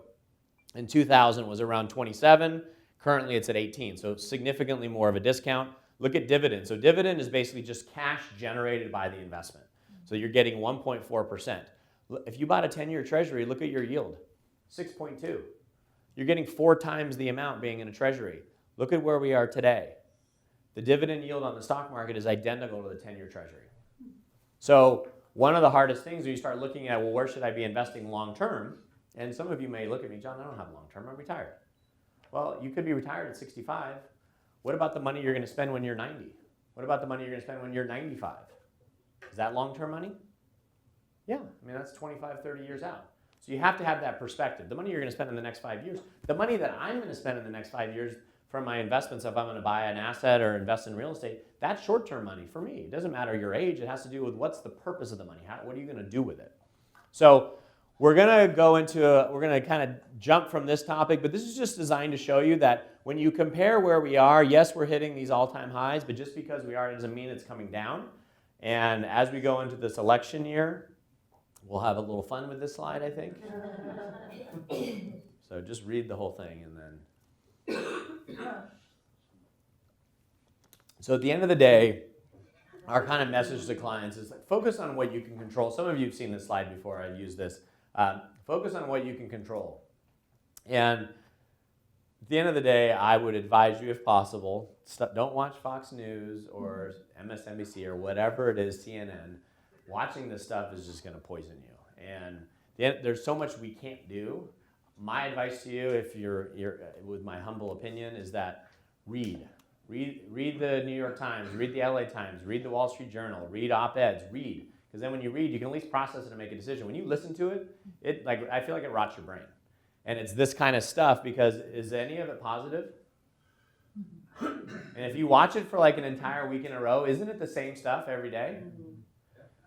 in 2000 was around 27. Currently it's at 18, so significantly more of a discount. Look at dividend. So dividend is basically just cash generated by the investment. So you're getting 1.4%. If you bought a 10-year treasury, look at your yield, 6.2. You're getting 4 times the amount being in a treasury. Look at where we are today. The dividend yield on the stock market is identical to the 10-year treasury. So one of the hardest things when you start looking at, well, where should I be investing long term? And some of you may look at me, John, I don't have long term, I'm retired. Well, you could be retired at 65. What about the money you're going to spend when you're 90? What about the money you're going to spend when you're 95? Is that long-term money? Yeah, that's 25, 30 years out. So you have to have that perspective. The money you're going to spend in the next 5 years, the money that I'm going to spend in the next 5 years from my investments, if I'm going to buy an asset or invest in real estate, that's short-term money for me. It doesn't matter your age. It has to do with what's the purpose of the money. What are you going to do with it? So we're going to go into, we're going to kind of jump from this topic, but this is just designed to show you that when you compare where we are, yes, we're hitting these all-time highs, but just because we are, it doesn't mean it's coming down. And as we go into this election year, we'll have a little fun with this slide, I think. So just read the whole thing and then. So at the end of the day, our kind of message to clients is focus on what you can control. Some of you have seen this slide before. I've used this. Focus on what you can control. And at the end of the day, I would advise you, if possible, don't watch Fox News or MSNBC or whatever it is, CNN. Watching this stuff is just going to poison you. And there's so much we can't do. My advice to you, if you're with my humble opinion, is that read the New York Times, read the LA Times, read the Wall Street Journal, read op-eds, read. Because then when you read, you can at least process it and make a decision. When you listen to it, I feel like it rots your brain. And it's this kind of stuff because is any of it positive? And if you watch it for like an entire week in a row, isn't it the same stuff every day?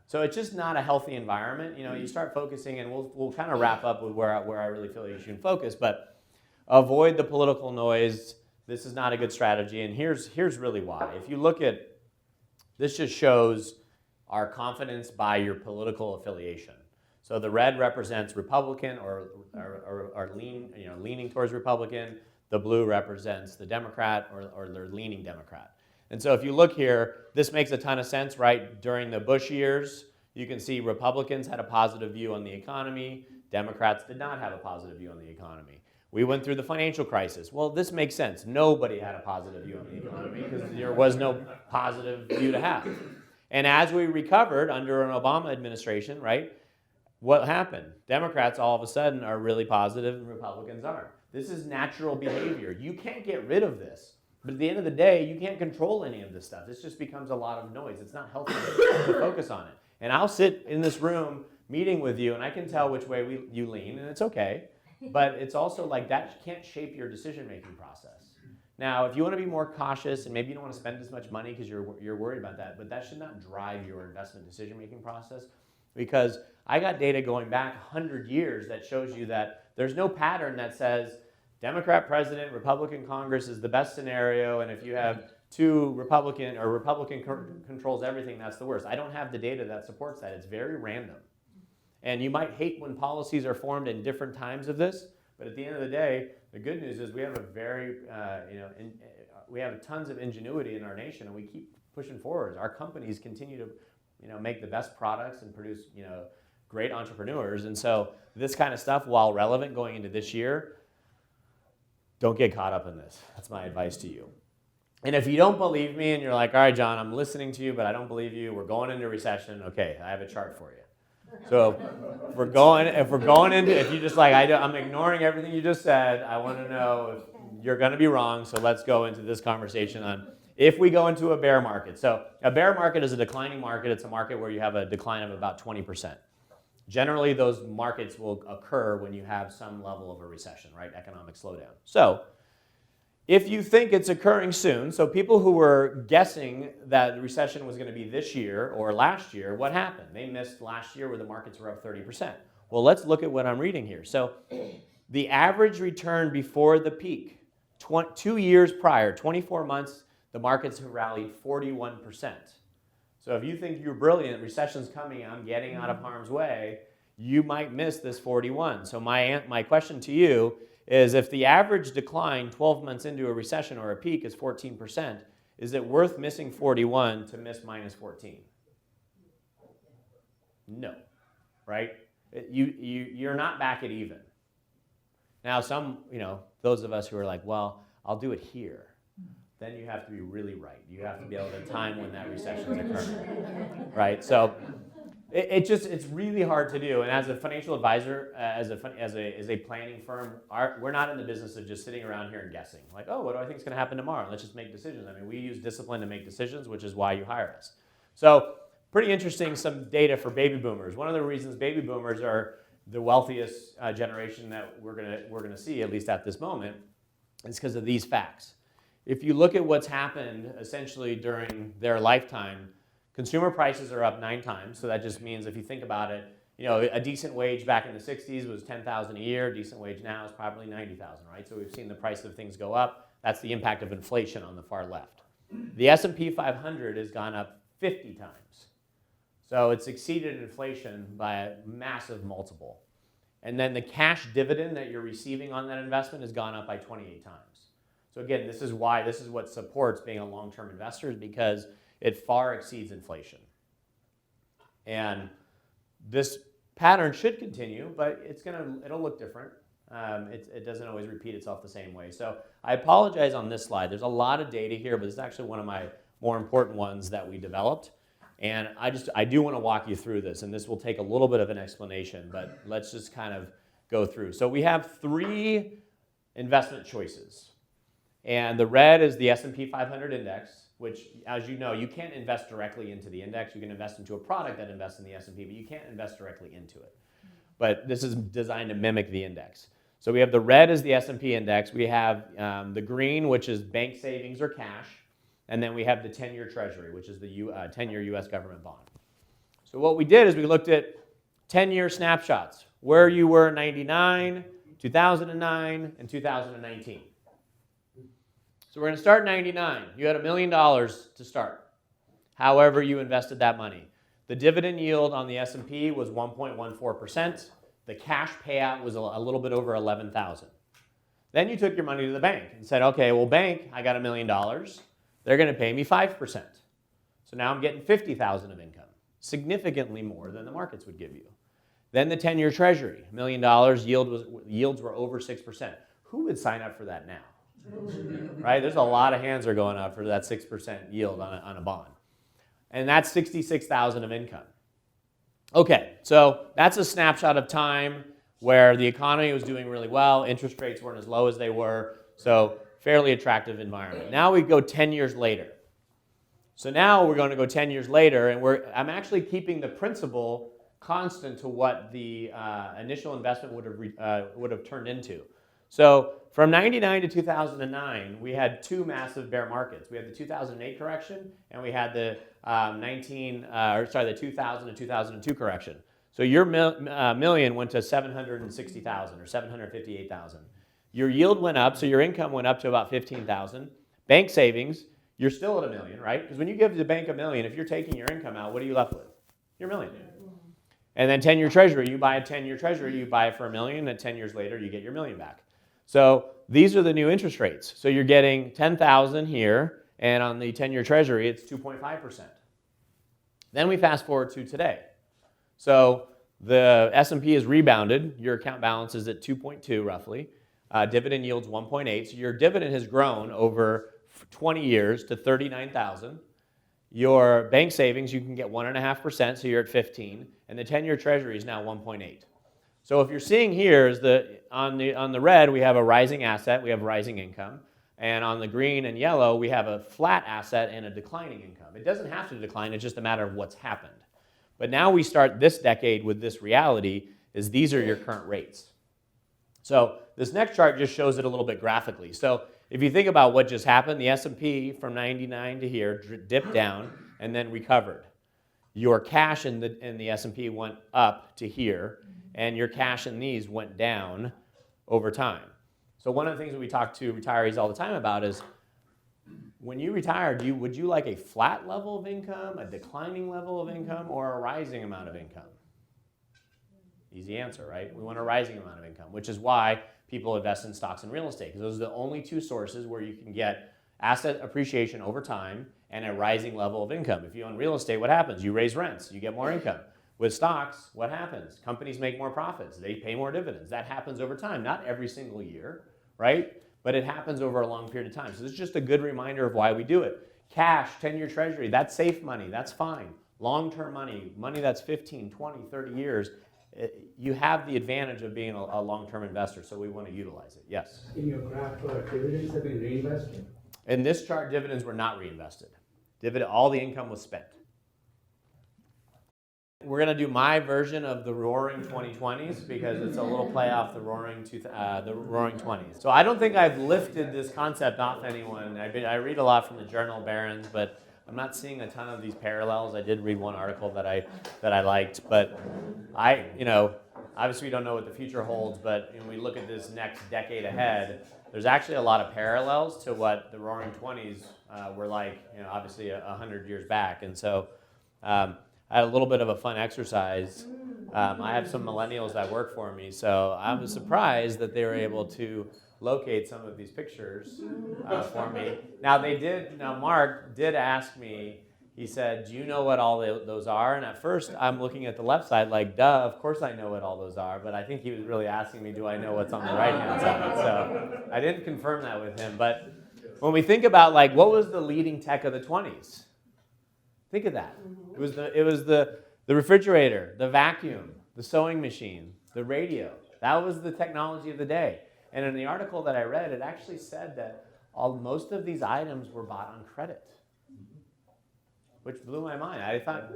So it's just not a healthy environment. You start focusing, and we'll kind of wrap up with where I really feel you should focus, but avoid the political noise. This is not a good strategy, and here's really why. If you look at, this just shows our confidence by your political affiliation. So the red represents Republican or leaning towards Republican. The blue represents the Democrat or they're leaning Democrat. And so if you look here, this makes a ton of sense, right? During the Bush years, you can see Republicans had a positive view on the economy. Democrats did not have a positive view on the economy. We went through the financial crisis. Well, this makes sense. Nobody had a positive view on the economy because there was no positive view to have. And as we recovered under an Obama administration, right, what happened? Democrats all of a sudden are really positive and Republicans aren't. This is natural behavior. You can't get rid of this. But at the end of the day, you can't control any of this stuff. This just becomes a lot of noise. It's not healthy to focus on it. And I'll sit in this room meeting with you, and I can tell which way you lean, and it's okay. But it's also like that can't shape your decision-making process. Now, if you want to be more cautious, and maybe you don't want to spend as much money because you're worried about that, but that should not drive your investment decision-making process. Because I got data going back 100 years that shows you that there's no pattern that says Democrat president, Republican Congress is the best scenario, and if you have two Republican controls everything, that's the worst. I don't have the data that supports that. It's very random. And you might hate when policies are formed in different times of this, but at the end of the day, the good news is we have we have tons of ingenuity in our nation, and we keep pushing forward. Our companies continue to make the best products and produce great entrepreneurs. And so this kind of stuff, while relevant going into this year, don't get caught up in this. That's my advice to you. And if you don't believe me and you're like, all right, John, I'm listening to you, but I don't believe you, we're going into recession, okay, I have a chart for you. So if you're just like, I'm ignoring everything you just said, I want to know if you're going to be wrong, so let's go into this conversation on if we go into a bear market. So a bear market is a declining market. It's a market where you have a decline of about 20%. Generally, those markets will occur when you have some level of a recession, right? Economic slowdown. So if you think it's occurring soon, so people who were guessing that the recession was going to be this year or last year, what happened? They missed last year where the markets were up 30%. Well, let's look at what I'm reading here. So the average return before the peak, 2 years prior, 24 months, the markets have rallied 41%. So if you think you're brilliant, recession's coming, I'm getting out of harm's way, you might miss this 41. So my question to you is, if the average decline 12 months into a recession or a peak is 14%, is it worth missing 41 to miss minus 14? No, right? You're not back at even. Now those of us who are like, well, I'll do it here. Then you have to be really right. You have to be able to time when that recession is occurring, right? So it's really hard to do. And as a financial advisor, as a planning firm, we're not in the business of just sitting around here and guessing. Like, oh, what do I think is going to happen tomorrow? Let's just make decisions. I mean, we use discipline to make decisions, which is why you hire us. So pretty interesting, some data for baby boomers. One of the reasons baby boomers are the wealthiest generation that we're gonna see, at least at this moment, is because of these facts. If you look at what's happened essentially during their lifetime, consumer prices are up 9 times. So that just means, if you think about it, a decent wage back in the 60s was $10,000 a year. Decent wage now is probably $90,000, right? So we've seen the price of things go up. That's the impact of inflation on the far left. The S&P 500 has gone up 50 times. So it's exceeded inflation by a massive multiple. And then the cash dividend that you're receiving on that investment has gone up by 28 times. So again, this is what supports being a long-term investor, is because it far exceeds inflation. And this pattern should continue, but it'll look different. It doesn't always repeat itself the same way. So I apologize on this slide. There's a lot of data here, but it's actually one of my more important ones that we developed. And I do want to walk you through this, and this will take a little bit of an explanation, but let's just kind of go through. So we have 3 investment choices. And the red is the S&P 500 index, which, as you know, you can't invest directly into the index. You can invest into a product that invests in the S&P, but you can't invest directly into it. But this is designed to mimic the index. So we have the red is the S&P index. We have the green, which is bank savings or cash. And then we have the 10-year treasury, which is the 10-year U.S. government bond. So what we did is we looked at 10-year snapshots, where you were in 99, 2009, and 2019. So we're going to start in 99. You had $1 million to start, however you invested that money. The dividend yield on the S&P was 1.14%. The cash payout was a little bit over $11,000. Then you took your money to the bank and said, okay, well, bank, I got $1 million. They're going to pay me 5%. So now I'm getting $50,000 of income, significantly more than the markets would give you. Then the 10-year treasury, $1 million, yields were over 6%. Who would sign up for that now? Right? There's a lot of hands are going up for that 6% yield on a bond. And that's $66,000 of income. Okay, so that's a snapshot of time where the economy was doing really well, interest rates weren't as low as they were, so fairly attractive environment. Now we go 10 years later. So now we're going to go 10 years later, and I'm actually keeping the principal constant to what the initial investment would have turned into. So from 99 to 2009, we had two massive bear markets. We had the 2008 correction, and we had the 2000 to 2002 correction. So your million went to 760,000 or 758,000. Your yield went up, so your income went up to about 15,000. Bank savings, you're still at $1 million, right? Because when you give the bank $1 million, if you're taking your income out, what are you left with? Your $1 million. And then 10-year treasury, you buy a 10-year treasury, you buy it for $1 million, and 10 years later, you get your $1 million back. So these are the new interest rates. So you're getting 10,000 here, and on the 10-year treasury, it's 2.5%. Then we fast forward to today. So the S&P has rebounded. Your account balance is at 2.2 roughly. Dividend yield's 1.8. So your dividend has grown over 20 years to 39,000. Your bank savings, you can get 1.5%, so you're at 15. And the 10-year treasury is now 1.8. So if you're seeing here is on the red, we have a rising asset, we have rising income. And on the green and yellow, we have a flat asset and a declining income. It doesn't have to decline, it's just a matter of what's happened. But now we start this decade with this reality, is these are your current rates. So this next chart just shows it a little bit graphically. So if you think about what just happened, the S&P from 99 to here dipped down and then recovered. Your cash in the S&P went up to here, and your cash in these went down over time. So one of the things that we talk to retirees all the time about is, when you retire, would you like a flat level of income, a declining level of income, or a rising amount of income? Easy answer, right? We want a rising amount of income, which is why people invest in stocks and real estate, because those are the only two sources where you can get asset appreciation over time and a rising level of income. If you own real estate, what happens? You raise rents, you get more income. With stocks, what happens? Companies make more profits. They pay more dividends. That happens over time, not every single year, right? But it happens over a long period of time. So this is just a good reminder of why we do it. Cash, 10-year treasury, that's safe money. That's fine. Long-term money, money that's 15, 20, 30 years, you have the advantage of being a long-term investor, so we want to utilize it. Yes? In your graph, dividends have been reinvested? In this chart, dividends were not reinvested. All the income was spent. We're going to do my version of the Roaring 2020s because it's a little play off the Roaring 20s. So I don't think I've lifted this concept off anyone. I read a lot from the Journal Barons, but I'm not seeing a ton of these parallels. I did read one article that I liked, but obviously we don't know what the future holds, but when we look at this next decade ahead, there's actually a lot of parallels to what the Roaring 20s were like, obviously 100 years back. And so I had a little bit of a fun exercise. I have some millennials that work for me, so I was surprised that they were able to locate some of these pictures for me. Now Mark did ask me, he said, do you know what all those are? And at first I'm looking at the left side like, duh, of course I know what all those are, but I think he was really asking me, do I know what's on the right-hand side? So I didn't confirm that with him, but when we think about what was the leading tech of the 20s? Think of that. It was the refrigerator, the vacuum, the sewing machine, the radio. That was the technology of the day. And in the article that I read, it actually said that most of these items were bought on credit, which blew my mind. I thought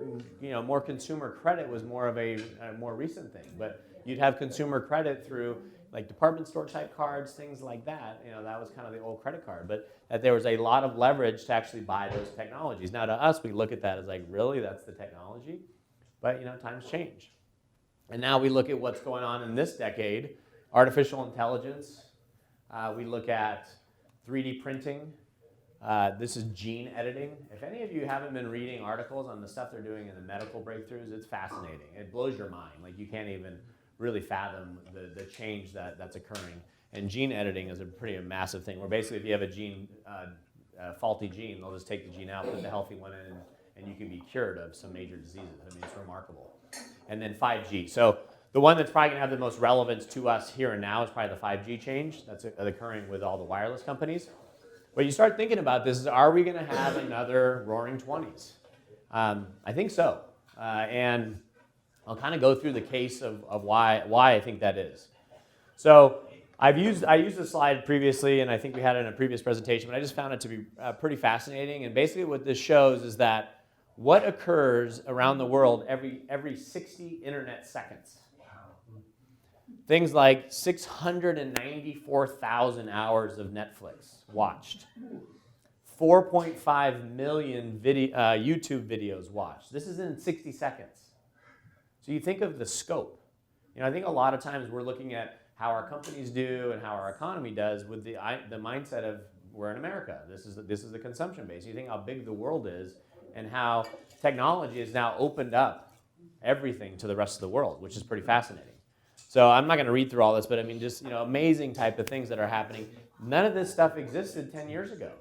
more consumer credit was more of a more recent thing, but you'd have consumer credit through like department store type cards, things like that. That was kind of the old credit card, but that there was a lot of leverage to actually buy those technologies. Now to us, we look at that as like, really, that's the technology? But times change. And now we look at what's going on in this decade, artificial intelligence. We look at 3D printing. This is gene editing. If any of you haven't been reading articles on the stuff they're doing in the medical breakthroughs, it's fascinating. It blows your mind. Like you can't even really fathom the change that's occurring. And gene editing is a pretty massive thing, where basically if you have a faulty gene, they'll just take the gene out, put the healthy one in, and you can be cured of some major diseases. I mean, it's remarkable. And then 5G. So the one that's probably going to have the most relevance to us here and now is probably the 5G change that's occurring with all the wireless companies. But you start thinking about this, are we going to have another roaring 20s? I think so. And I'll kind of go through the case of why I think that is. So I used this slide previously, and I think we had it in a previous presentation, but I just found it to be pretty fascinating. And basically what this shows is that what occurs around the world every 60 internet seconds. Things like 694,000 hours of Netflix watched, 4.5 million YouTube videos watched. This is in 60 seconds. So you think of the scope. I think a lot of times we're looking at how our companies do and how our economy does with the mindset of we're in America. This is the consumption base. You think how big the world is and how technology has now opened up everything to the rest of the world, which is pretty fascinating. So I'm not going to read through all this, but I mean, just amazing type of things that are happening. None of this stuff existed 10 years ago.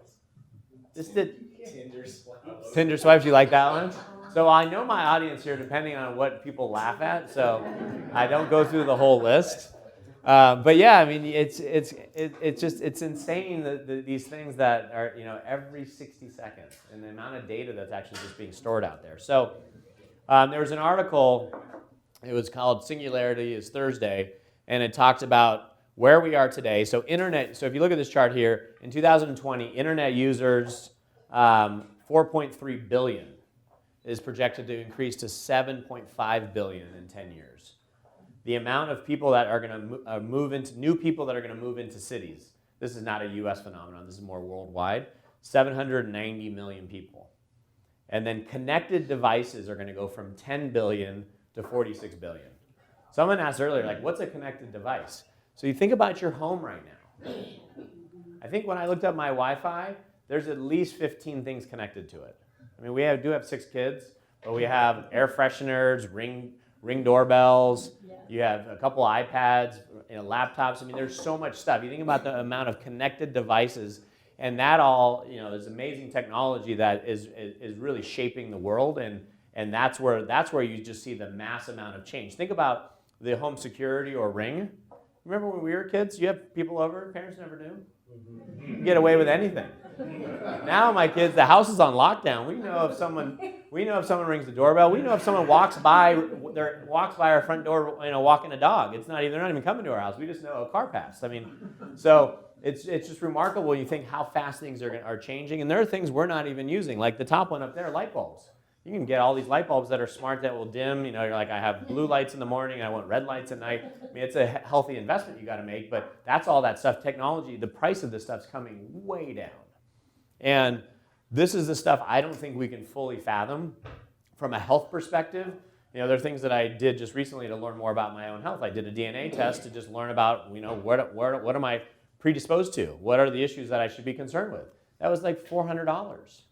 Tinder swipes. You like that one? So I know my audience here, depending on what people laugh at. So I don't go through the whole list. But yeah, I mean, it's insane that these things that are every 60 seconds, and the amount of data that's actually just being stored out there. So there was an article. It was called Singularity is Thursday, and it talked about where we are today. So internet. So if you look at this chart here, in 2020, internet users, 4.3 billion is projected to increase to 7.5 billion in 10 years. The amount of people that are going to move into new people that are going to move into cities. This is not a U.S. phenomenon. This is more worldwide. 790 million people, and then connected devices are going to go from 10 billion to 46 billion. Someone asked earlier, like, what's a connected device? So you think about your home right now. I think when I looked up my Wi-Fi, there's at least 15 things connected to it. I mean, we do have 6 kids, but we have air fresheners, ring doorbells. You have a couple iPads, laptops. I mean, there's so much stuff. You think about the amount of connected devices, and that all, is amazing technology that is really shaping the world, and that's where you just see the mass amount of change. Think about the home security or Ring. Remember when we were kids? You have people over, parents never knew. You can get away with anything. Now my kids, the house is on lockdown. We know if someone rings the doorbell. We know if someone walks by our front door, walking a dog. They're not even coming to our house. We just know a car passed. I mean, so it's just remarkable. You think how fast things are changing, and there are things we're not even using, like the top one up there, light bulbs. You can get all these light bulbs that are smart that will dim. You're like, I have blue lights in the morning, I want red lights at night. I mean, it's a healthy investment you got to make, but that's all that stuff. Technology, the price of this stuff's coming way down. And this is the stuff I don't think we can fully fathom from a health perspective. There are things that I did just recently to learn more about my own health. I did a DNA test to just learn about, what am I predisposed to? What are the issues that I should be concerned with? That was like $400.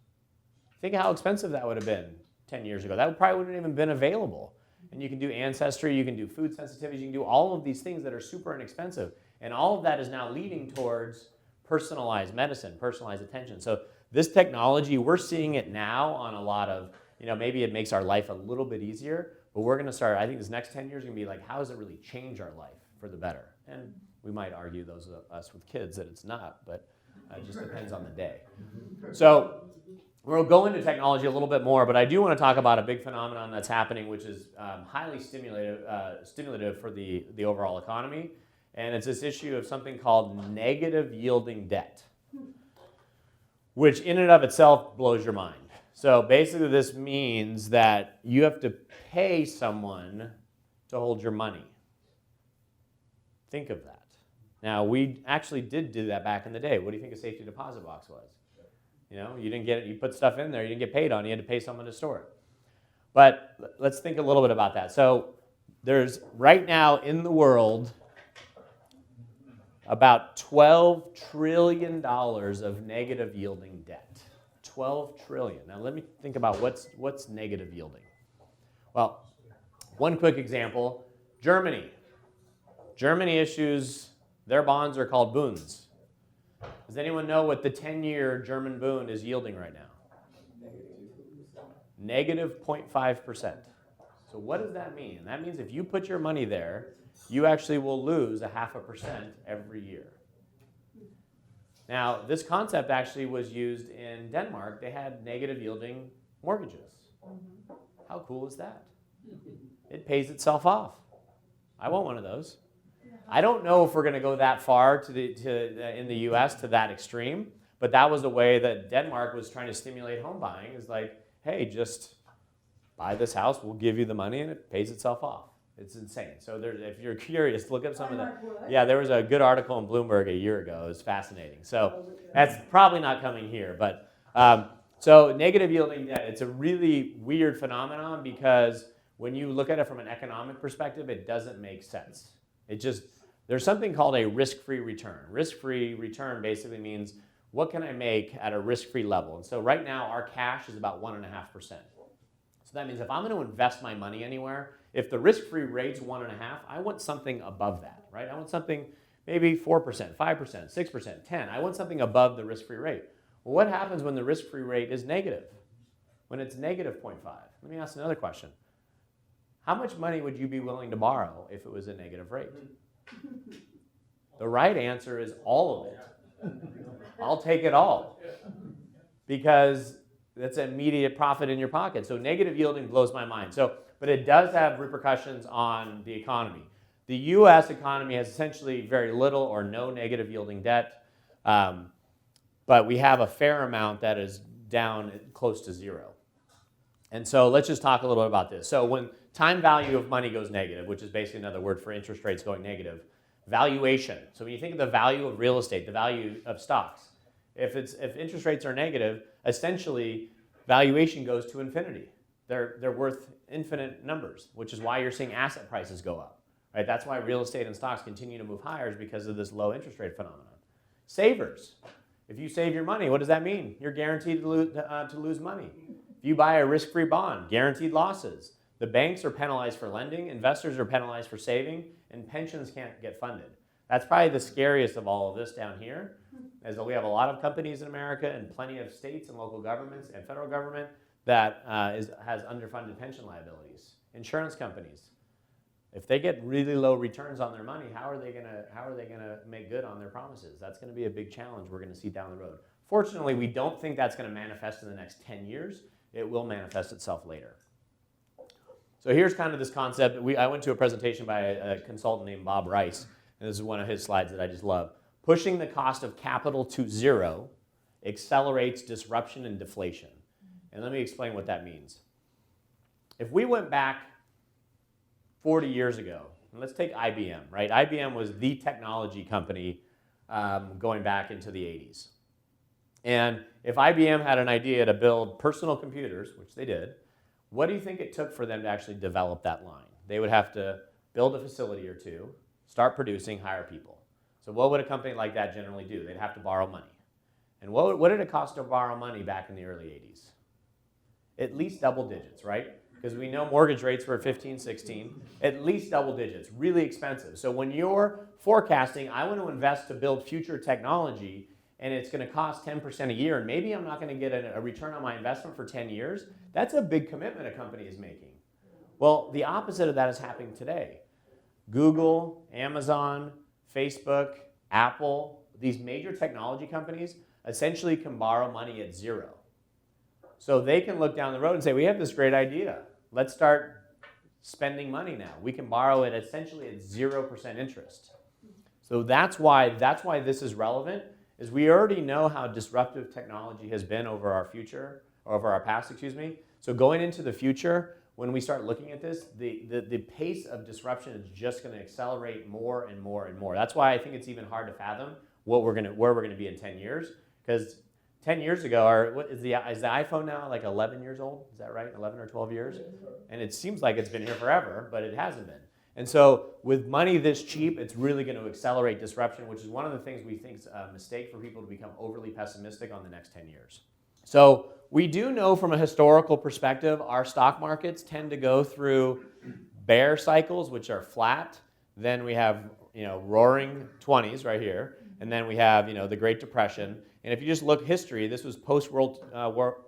Think of how expensive that would have been 10 years ago. That probably wouldn't have even been available. And you can do ancestry, you can do food sensitivities, you can do all of these things that are super inexpensive. And all of that is now leading towards personalized medicine, personalized attention. So this technology, we're seeing it now on a lot of, maybe it makes our life a little bit easier, but we're going to start, I think this next 10 years is going to be like, how does it really change our life for the better? And we might argue, those of us with kids, that it's not, but it just depends on the day. So we'll go into technology a little bit more, but I do want to talk about a big phenomenon that's happening, which is highly stimulative for the overall economy, and it's this issue of something called negative yielding debt, which in and of itself blows your mind. So basically this means that you have to pay someone to hold your money. Think of that. Now, we actually did do that back in the day. What do you think a safety deposit box was? You know, you didn't get it, you put stuff in there, you didn't get paid on it, you had to pay someone to store it. But let's think a little bit about that. So there's right now in the world about $12 trillion of negative yielding debt. 12 trillion. Now let me think about what's negative yielding. Well, one quick example, Germany. Germany issues, their bonds are called Bunds. Does anyone know what the 10-year German Bund is yielding right now? Negative 0.5%. So what does that mean? That means if you put your money there, you actually will lose 0.5% every year. Now, this concept actually was used in Denmark. They had negative yielding mortgages. How cool is that? It pays itself off. I want one of those. I don't know if we're going to go that far in the U.S. to that extreme, but that was the way that Denmark was trying to stimulate home buying. Is like, hey, just buy this house, we'll give you the money, and it pays itself off. It's insane. So if you're curious, look up some of that. Yeah, there was a good article in Bloomberg a year ago. It was fascinating. So that's probably not coming here, but so negative yielding debt. It's a really weird phenomenon because when you look at it from an economic perspective, it doesn't make sense. There's something called a risk-free return. Risk-free return basically means what can I make at a risk-free level? And so right now our cash is about 1.5%. So that means if I'm going to invest my money anywhere, if the risk-free rate's 1.5, I want something above that, right? I want something maybe 4%, 5%, 6%, 10. I want something above the risk-free rate. Well, what happens when the risk-free rate is negative? When it's negative 0.5? Let me ask another question. How much money would you be willing to borrow if it was a negative rate? The right answer is all of it. I'll take it all because that's immediate profit in your pocket. So negative yielding blows my mind. But it does have repercussions on the economy. The U.S. economy has essentially very little or no negative yielding debt, but we have a fair amount that is down close to zero. And so let's just talk a little bit about this. So when time value of money goes negative, which is basically another word for interest rates going negative, valuation. So when you think of the value of real estate, the value of stocks, if interest rates are negative, essentially valuation goes to infinity. They're worth infinite numbers, which is why you're seeing asset prices go up. Right? That's why real estate and stocks continue to move higher, is because of this low interest rate phenomenon. Savers. If you save your money, what does that mean? You're guaranteed to lose money. If you buy a risk-free bond, guaranteed losses. The banks are penalized for lending, investors are penalized for saving, and pensions can't get funded. That's probably the scariest of all of this down here, is that we have a lot of companies in America and plenty of states and local governments and federal government that has underfunded pension liabilities. Insurance companies, if they get really low returns on their money, how are they gonna make good on their promises? That's going to be a big challenge we're going to see down the road. Fortunately, we don't think that's going to manifest in the next 10 years. It will manifest itself later. So here's kind of this concept. I went to a presentation by a consultant named Bob Rice, and this is one of his slides that I just love. Pushing the cost of capital to zero accelerates disruption and deflation. And let me explain what that means. If we went back 40 years ago, and let's take IBM, right? IBM was the technology company going back into the 80s. And if IBM had an idea to build personal computers, which they did, what do you think it took for them to actually develop that line? They would have to build a facility or two, start producing, hire people. So what would a company like that generally do? They'd have to borrow money. And what did it cost to borrow money back in the early 80s? At least double digits, right? Because we know mortgage rates were 15, 16, at least double digits, really expensive. So when you're forecasting, I want to invest to build future technology, and it's going to cost 10% a year, and maybe I'm not going to get a return on my investment for 10 years, that's a big commitment a company is making. Well, the opposite of that is happening today. Google, Amazon, Facebook, Apple, these major technology companies essentially can borrow money at zero. So they can look down the road and say, we have this great idea. Let's start spending money now. We can borrow it essentially at 0% interest. So that's why this is relevant, is we already know how disruptive technology has been over our past. So going into the future, when we start looking at this, the pace of disruption is just going to accelerate more and more and more. That's why I think it's even hard to fathom where we're going to be in 10 years. Because 10 years ago, is the iPhone now like 11 years old? Is that right? 11 or 12 years? And it seems like it's been here forever, but it hasn't been. And so with money this cheap, it's really going to accelerate disruption, which is one of the things we think is a mistake for people to become overly pessimistic on the next 10 years. So we do know from a historical perspective, our stock markets tend to go through bear cycles, which are flat. Then we have, roaring 20s right here. And then we have, the Great Depression. And if you just look history, this was post-World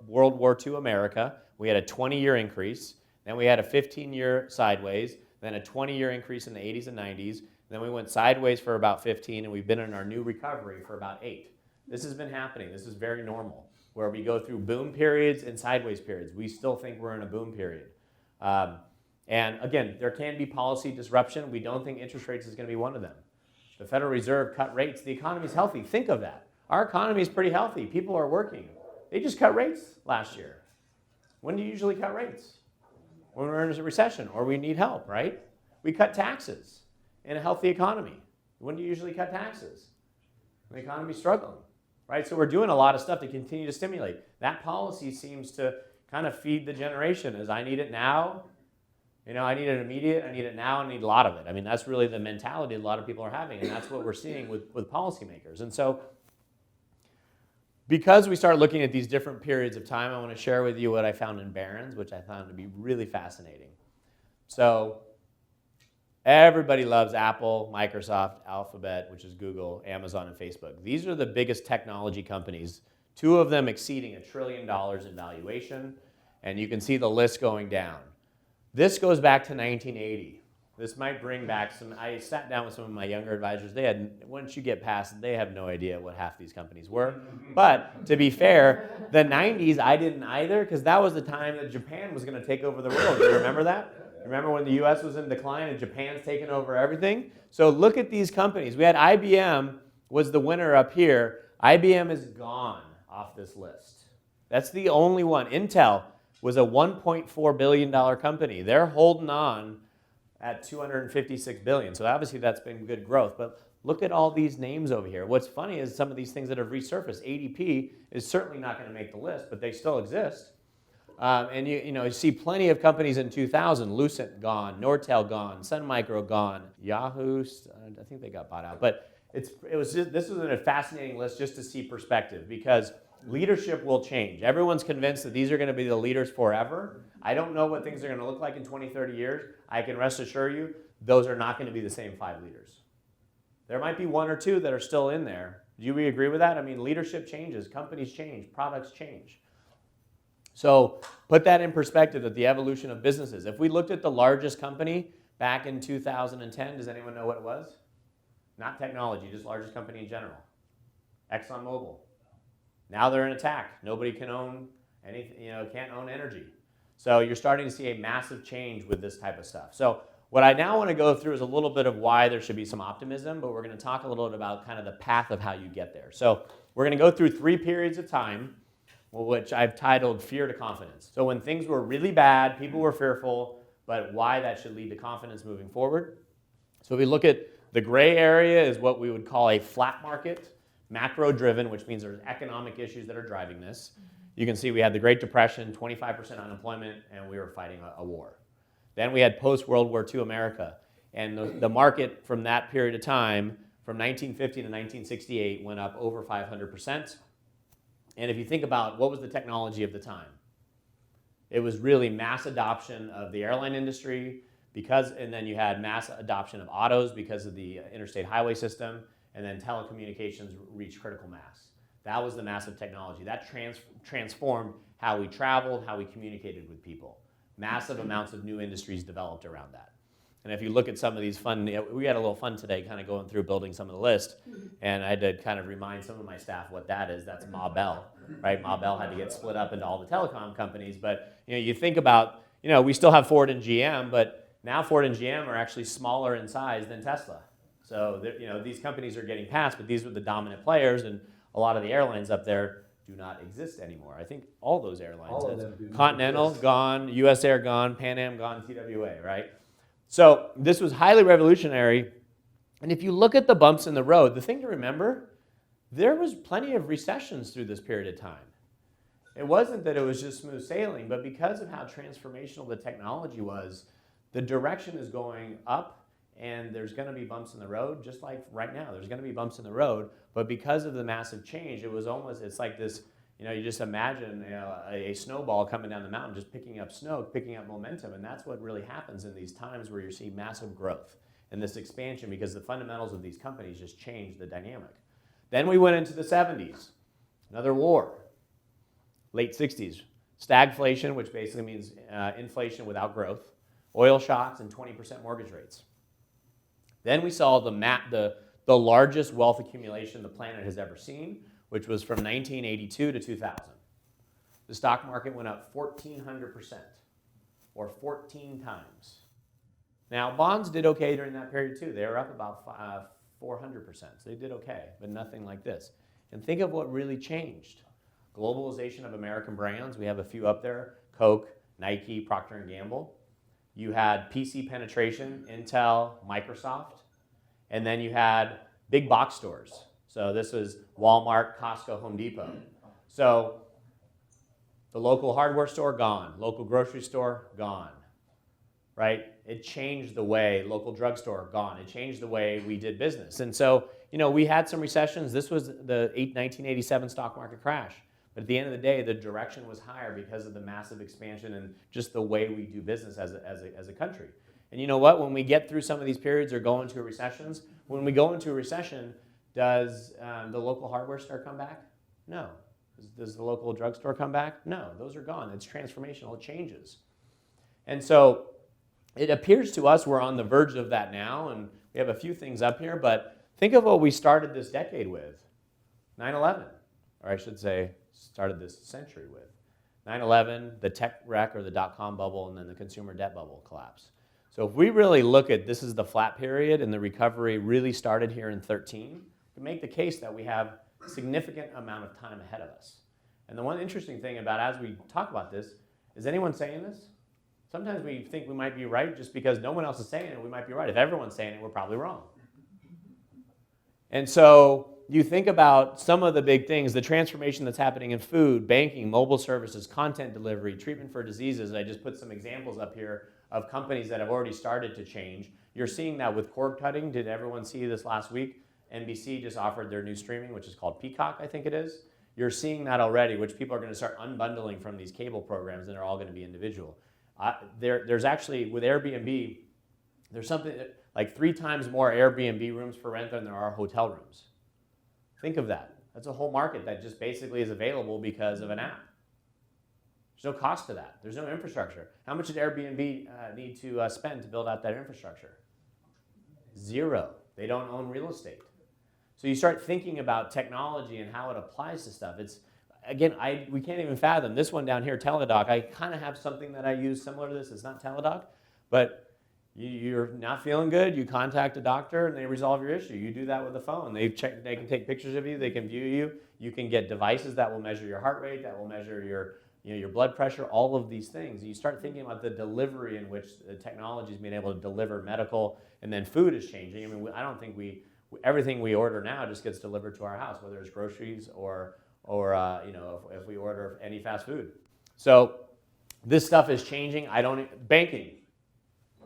War II America. We had a 20-year increase. Then we had a 15-year sideways. Then a 20-year increase in the 80s and 90s. Then we went sideways for about 15, and we've been in our new recovery for about 8. This has been happening. This is very normal, where we go through boom periods and sideways periods. We still think we're in a boom period. And again, there can be policy disruption. We don't think interest rates is going to be one of them. The Federal Reserve cut rates. The economy's healthy. Think of that. Our economy is pretty healthy. People are working. They just cut rates last year. When do you usually cut rates? When we're in a recession or we need help, right? We cut taxes in a healthy economy. When do you usually cut taxes? When the economy's struggling, right? So we're doing a lot of stuff to continue to stimulate. That policy seems to kind of feed the generation as I need it now. I need it immediate, I need it now, I need a lot of it. I mean, that's really the mentality a lot of people are having, and that's what we're seeing with policymakers. And so because we start looking at these different periods of time, I want to share with you what I found in Barron's, which I found to be really fascinating. So everybody loves Apple, Microsoft, Alphabet, which is Google, Amazon, and Facebook. These are the biggest technology companies, 2 of them exceeding $1 trillion in valuation, and you can see the list going down. This goes back to 1980. This might bring back I sat down with some of my younger advisors. Once you get past, they have no idea what half these companies were. But to be fair, the 90s, I didn't either, because that was the time that Japan was going to take over the world. Do you remember that? Remember when the US was in decline and Japan's taken over everything? So look at these companies. We had IBM was the winner up here. IBM is gone off this list. That's the only one. Intel was a $1.4 billion company. They're holding on at $256 billion. So obviously that's been good growth. But look at all these names over here. What's funny is some of these things that have resurfaced. ADP is certainly not going to make the list, but they still exist. And you see plenty of companies in 2000. Lucent gone, Nortel gone, Sun Micro gone, Yahoo. I think they got bought out. But this was a fascinating list just to see perspective, because leadership will change. Everyone's convinced that these are going to be the leaders forever. I don't know what things are going to look like in 20, 30 years. I can rest assure you, those are not going to be the same 5 leaders. There might be 1 or 2 that are still in there. Do we agree with that? I mean, leadership changes, companies change, products change. So put that in perspective of the evolution of businesses. If we looked at the largest company back in 2010, does anyone know what it was? Not technology, just largest company in general. ExxonMobil. Now they're in attack. Nobody can own anything, can't own energy. So you're starting to see a massive change with this type of stuff. So what I now want to go through is a little bit of why there should be some optimism, but we're going to talk a little bit about kind of the path of how you get there. So we're going to go through 3 periods of time, which I've titled Fear to Confidence. So when things were really bad, people were fearful, but why that should lead to confidence moving forward. So if we look at the gray area is what we would call a flat market, macro-driven, which means there's economic issues that are driving this. You can see we had the Great Depression, 25% unemployment, and we were fighting a war. Then we had post-World War II America, and the market from that period of time, from 1950 to 1968, went up over 500%. And if you think about what was the technology of the time, it was really mass adoption of the airline industry, and then you had mass adoption of autos because of the interstate highway system, and then telecommunications reached critical mass. That was the massive technology. That transformed how we traveled, how we communicated with people. Massive amounts of new industries developed around that. And if you look at some of these we had a little fun today kind of going through building some of the list, and I had to kind of remind some of my staff what that is. That's Ma Bell, right? Ma Bell had to get split up into all the telecom companies, but you think about, we still have Ford and GM, but now Ford and GM are actually smaller in size than Tesla. So these companies are getting passed, but these were the dominant players, and a lot of the airlines up there, do not exist anymore. I think all those airlines. All of them do not Continental, exist. gone. US Air, gone. Pan Am, gone. TWA, right? So this was highly revolutionary. And if you look at the bumps in the road, the thing to remember, there was plenty of recessions through this period of time. It wasn't that it was just smooth sailing, but because of how transformational the technology was, the direction is going up, and there's going to be bumps in the road, just like right now. There's going to be bumps in the road, but because of the massive change, it's like this, you just imagine a snowball coming down the mountain, just picking up snow, picking up momentum, and that's what really happens in these times where you see massive growth and this expansion, because the fundamentals of these companies just change the dynamic. Then we went into the 70s, another war. Late 60s, stagflation, which basically means inflation without growth, oil shocks, and 20% mortgage rates. Then we saw the largest wealth accumulation the planet has ever seen, which was from 1982 to 2000. The stock market went up 1,400%, or 14 times. Now, bonds did okay during that period too. They were up about 400%, so they did okay, but nothing like this. And think of what really changed. Globalization of American brands. We have a few up there: Coke, Nike, Procter & Gamble. You had PC penetration, Intel, Microsoft. And then you had big box stores. So this was Walmart, Costco, Home Depot. So the local hardware store, gone. Local grocery store, gone. Right? It changed the way, local drugstore, gone. It changed the way we did business. And so, we had some recessions. This was the 1987 stock market crash. But at the end of the day, the direction was higher because of the massive expansion and just the way we do business as a country. And you know what? When we get through some of these periods or go into recessions, when we go into a recession, does the local hardware store come back? No. Does the local drugstore come back? No. Those are gone. It's transformational. It changes. And so it appears to us we're on the verge of that now, and we have a few things up here, but think of what we started this decade with, 9/11, or I should say started this century with. 9/11, the tech wreck or the dot-com bubble, and then the consumer debt bubble collapse. So if we really look at this is the flat period and the recovery really started here in 13, we can make the case that we have a significant amount of time ahead of us. And the one interesting thing about as we talk about this, is anyone saying this? Sometimes we think we might be right just because no one else is saying it, we might be right. If everyone's saying it, we're probably wrong. And so you think about some of the big things, the transformation that's happening in food, banking, mobile services, content delivery, treatment for diseases. I just put some examples up here of companies that have already started to change. You're seeing that with cord cutting. Did everyone see this last week? NBC just offered their new streaming, which is called Peacock, I think it is. You're seeing that already, which people are going to start unbundling from these cable programs, and they're all going to be individual. There's actually, with Airbnb, there's something like 3 times more Airbnb rooms for rent than there are hotel rooms. Think of that. That's a whole market that just basically is available because of an app. There's no cost to that. There's no infrastructure. How much did Airbnb need to spend to build out that infrastructure? 0. They don't own real estate. So you start thinking about technology and how it applies to stuff. It's, again, we can't even fathom. This one down here, Teladoc, I kind of have something that I use similar to this. It's not Teladoc, but you're not feeling good, you contact a doctor and they resolve your issue. You do that with the phone. They can take pictures of you, they can view you. You can get devices that will measure your heart rate, that will measure your blood pressure, all of these things. You start thinking about the delivery in which the technology is being able to deliver medical, and then food is changing. I mean, I don't think everything we order now just gets delivered to our house, whether it's groceries or if we order any fast food. So this stuff is changing. Banking.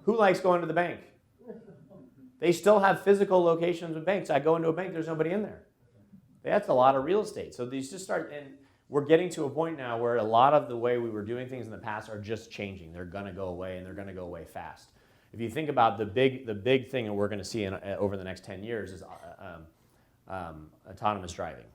Who likes going to the bank? They still have physical locations with banks. I go into a bank, there's nobody in there. That's a lot of real estate. So these just start, and we're getting to a point now where a lot of the way we were doing things in the past are just changing. They're going to go away, and they're going to go away fast. If you think about the big thing that we're going to see over the next 10 years is autonomous driving.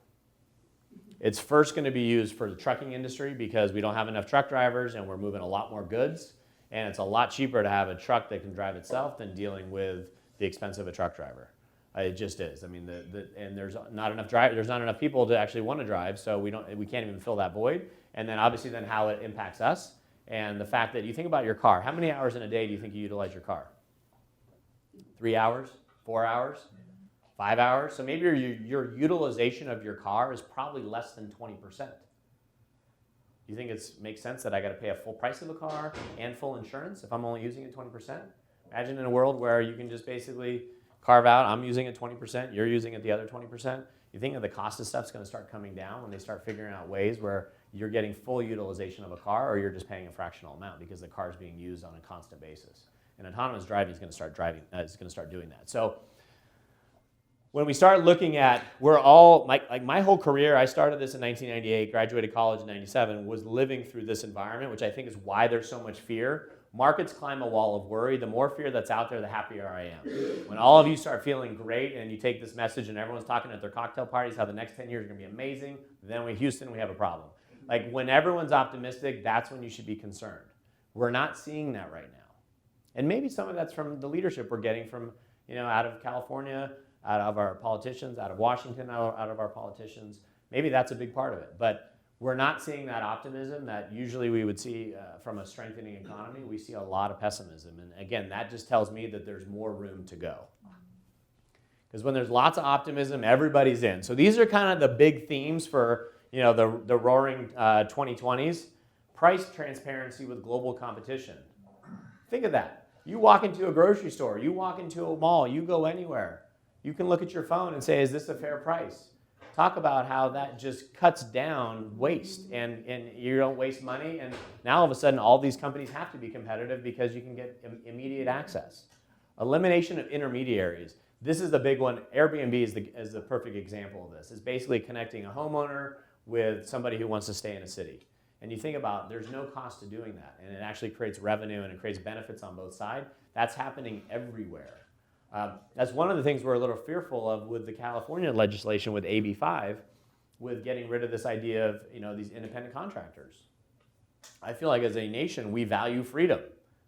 It's first going to be used for the trucking industry because we don't have enough truck drivers and we're moving a lot more goods. And it's a lot cheaper to have a truck that can drive itself than dealing with the expense of a truck driver. It just is. I mean, and there's not enough people to actually want to drive, so we can't even fill that void. And then obviously then how it impacts us and the fact that you think about your car. How many hours in a day do you think you utilize your car? 3 hours? 4 hours? 5 hours. So maybe your utilization of your car is probably less than 20%. You think it makes sense that I got to pay a full price of a car and full insurance if I'm only using it 20%? Imagine in a world where you can just basically carve out, I'm using it 20%, you're using it the other 20%. You think that the cost of stuff's going to start coming down when they start figuring out ways where you're getting full utilization of a car, or you're just paying a fractional amount because the car is being used on a constant basis. And autonomous driving is going to start doing that. So when we start looking at, my whole career, I started this in 1998, graduated college in 97, was living through this environment, which I think is why there's so much fear. Markets climb a wall of worry. The more fear that's out there, the happier I am. When all of you start feeling great and you take this message and everyone's talking at their cocktail parties how the next 10 years are going to be amazing, then Houston, we have a problem. Like when everyone's optimistic, that's when you should be concerned. We're not seeing that right now. And maybe some of that's from the leadership we're getting from, out of California, out of our politicians, out of Washington, out of our politicians. Maybe that's a big part of it. But we're not seeing that optimism that usually we would see from a strengthening economy. We see a lot of pessimism. And again, that just tells me that there's more room to go. Because when there's lots of optimism, everybody's in. So these are kind of the big themes for the roaring 2020s. Price transparency with global competition. Think of that. You walk into a grocery store, you walk into a mall, you go anywhere. You can look at your phone and say, is this a fair price? Talk about how that just cuts down waste and you don't waste money. And now all of a sudden, all these companies have to be competitive because you can get immediate access. Elimination of intermediaries. This is the big one. Airbnb is the perfect example of this. It's basically connecting a homeowner with somebody who wants to stay in a city. And you think about, there's no cost to doing that. And it actually creates revenue and it creates benefits on both sides. That's happening everywhere. That's one of the things we're a little fearful of with the California legislation with AB 5, with getting rid of this idea of these independent contractors. I feel like as a nation, we value freedom.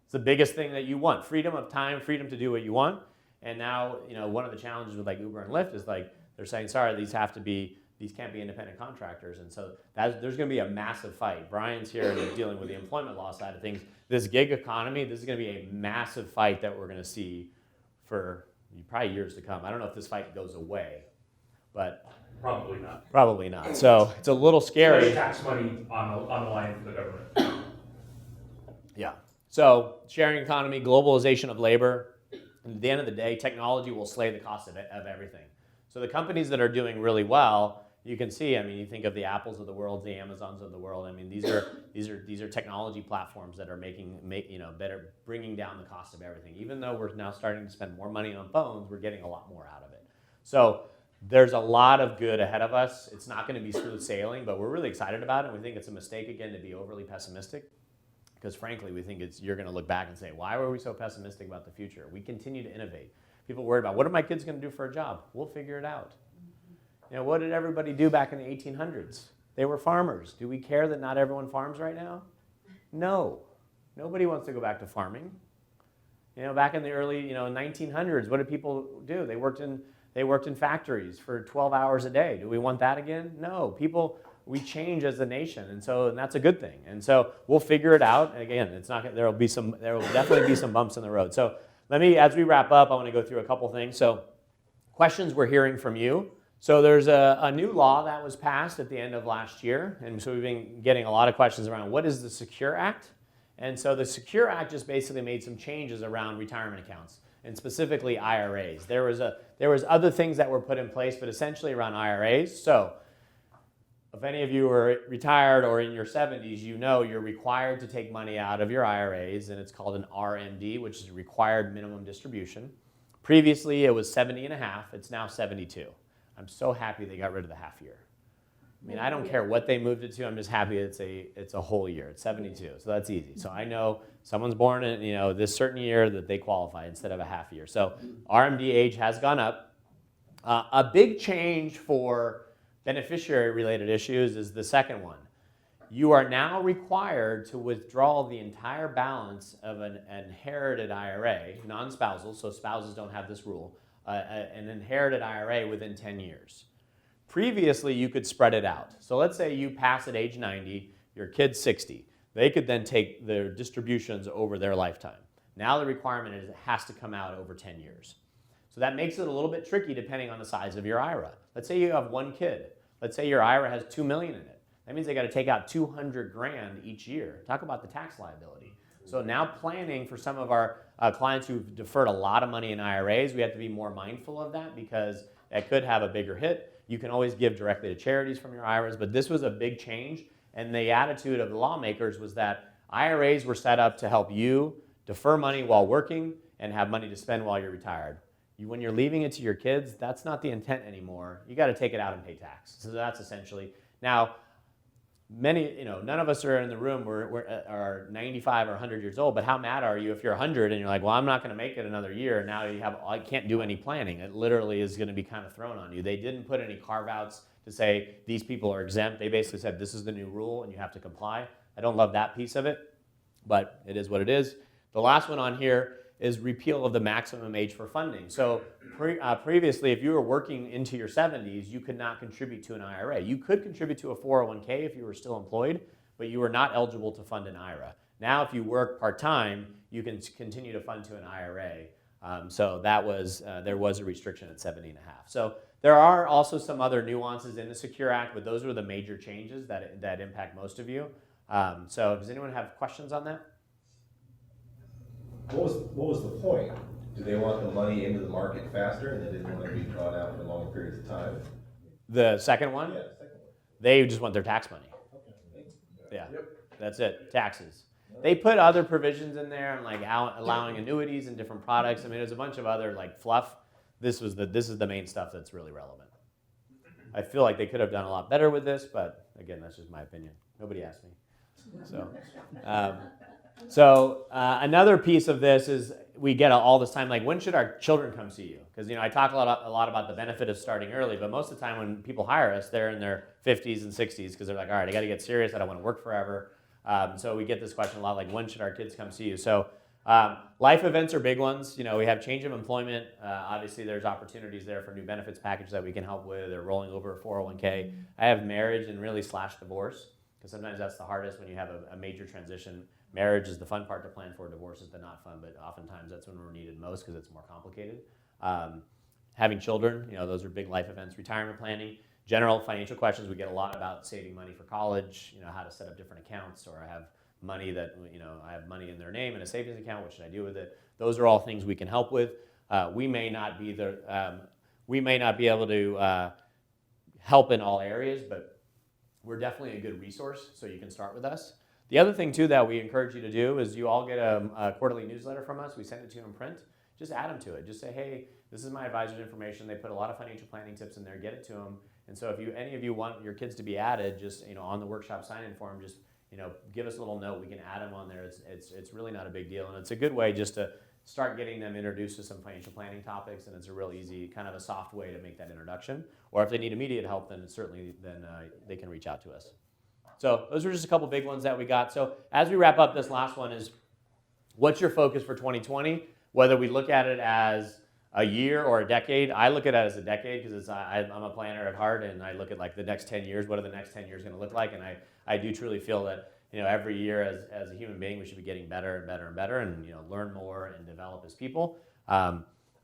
It's the biggest thing that you want. Freedom of time, freedom to do what you want. And now, one of the challenges with like Uber and Lyft is like, they're saying, sorry, these can't be independent contractors. And so there's going to be a massive fight. Brian's here and dealing with the employment law side of things. This gig economy, this is going to be a massive fight that we're going to see for probably years to come. I don't know if this fight goes away, but Probably not. probably not. So it's a little scary. There's tax money on the line for the government. Yeah. So sharing economy, globalization of labor. At the end of the day, technology will slay the cost of everything. So the companies that are doing really well, you can see. I mean, you think of the Apples of the world, the Amazons of the world. I mean, these are technology platforms that are bringing down the cost of everything. Even though we're now starting to spend more money on phones, we're getting a lot more out of it. So there's a lot of good ahead of us. It's not going to be smooth sailing, but we're really excited about it. We think it's a mistake again to be overly pessimistic, because frankly, we think you're going to look back and say, why were we so pessimistic about the future? We continue to innovate. People worry about, what are my kids going to do for a job? We'll figure it out. What did everybody do back in the 1800s? They were farmers. Do we care that not everyone farms right now? No. Nobody wants to go back to farming. Back in the early 1900s, what did people do? They worked in factories for 12 hours a day. Do we want that again? No. We change as a nation, and that's a good thing. And so we'll figure it out. And again, there will definitely be some bumps in the road. So as we wrap up, I want to go through a couple things. So questions we're hearing from you. So there's a new law that was passed at the end of last year, and so we've been getting a lot of questions around what is the Secure Act? And so the Secure Act just basically made some changes around retirement accounts, and specifically IRAs. There was other things that were put in place, but essentially around IRAs. So if any of you are retired or in your 70s, you're required to take money out of your IRAs, and it's called an RMD, which is a required minimum distribution. Previously, it was 70 and a half. It's now 72. I'm so happy they got rid of the half year. I mean, I don't care what they moved it to. I'm just happy it's a whole year. It's 72, so that's easy. So I know someone's born in this certain year that they qualify instead of a half year. So RMD age has gone up. A big change for beneficiary-related issues is the second one. You are now required to withdraw the entire balance of an inherited IRA, non-spousal, so spouses don't have this rule, an inherited IRA within 10 years. Previously, you could spread it out. So let's say you pass at age 90, your kid's 60. They could then take their distributions over their lifetime. Now the requirement is it has to come out over 10 years. So that makes it a little bit tricky depending on the size of your IRA. Let's say you have one kid. Let's say your IRA has $2 million in it. That means they got to take out $200 grand each year. Talk about the tax liability. So now planning for some of our clients who've deferred a lot of money in IRAs, we have to be more mindful of that because that could have a bigger hit. You can always give directly to charities from your IRAs, but this was a big change. And the attitude of the lawmakers was that IRAs were set up to help you defer money while working and have money to spend while you're retired. When you're leaving it to your kids, that's not the intent anymore. You got to take it out and pay tax. So that's essentially. Now, none of us are in the room are 95 or 100 years old, but how mad are you if you're 100 and you're like, well, I'm not going to make it another year, and now I can't do any planning. It literally is going to be kind of thrown on you. They didn't put any carve-outs to say these people are exempt. They basically said this is the new rule and you have to comply. I don't love that piece of it, but it is what it is. The last one on here is repeal of the maximum age for funding. So previously, if you were working into your 70s, you could not contribute to an IRA. You could contribute to a 401k if you were still employed, but you were not eligible to fund an IRA. Now, if you work part-time, you can continue to fund to an IRA. So that was there was a restriction at 70 and a half. So there are also some other nuances in the Secure Act, but those were the major changes that impact most of you. So does anyone have questions on that? What was the point? Do they want the money into the market faster and they didn't want to be drawn out for long periods of time? The second one? Yeah, second one. They just want their tax money. Okay. Yeah, That's it, taxes. They put other provisions in there and like allowing annuities and different products. I mean, there's a bunch of other like fluff. This is the main stuff that's really relevant. I feel like they could have done a lot better with this, but again, that's just my opinion. Nobody asked me. So another piece of this is we get all this time, like when should our children come see you? Because I talk a lot about the benefit of starting early, but most of the time when people hire us, they're in their 50s and 60s because they're like, all right, I got to get serious. I don't want to work forever. So we get this question a lot, like when should our kids come see you? So life events are big ones. We have change of employment. Obviously, there's opportunities there for new benefits package that we can help with. They're rolling over a 401k. I have marriage and really / divorce because sometimes that's the hardest when you have a major transition. Marriage is the fun part to plan for. Divorce is the not fun, but oftentimes that's when we're needed most because it's more complicated. Having children, those are big life events. Retirement planning, general financial questions. We get a lot about saving money for college, how to set up different accounts, or I have money that, I have money in their name in a savings account. What should I do with it? Those are all things we can help with. We may not be able to help in all areas, but we're definitely a good resource, so you can start with us. The other thing, too, that we encourage you to do is you all get a quarterly newsletter from us. We send it to you in print. Just add them to it. Just say, hey, this is my advisor's information. They put a lot of financial planning tips in there. Get it to them. And so if any of you want your kids to be added, just on the workshop sign-in form, just give us a little note. We can add them on there. It's really not a big deal. And it's a good way just to start getting them introduced to some financial planning topics. And it's a real easy, kind of a soft way to make that introduction. Or if they need immediate help, then they can reach out to us. So those are just a couple big ones that we got. So as we wrap up, this last one is, what's your focus for 2020? Whether we look at it as a year or a decade, I look at it as a decade because I'm a planner at heart, and I look at like the next 10 years. What are the next 10 years going to look like? And I do truly feel that every year as a human being, we should be getting better and better and better, and learn more and develop as people.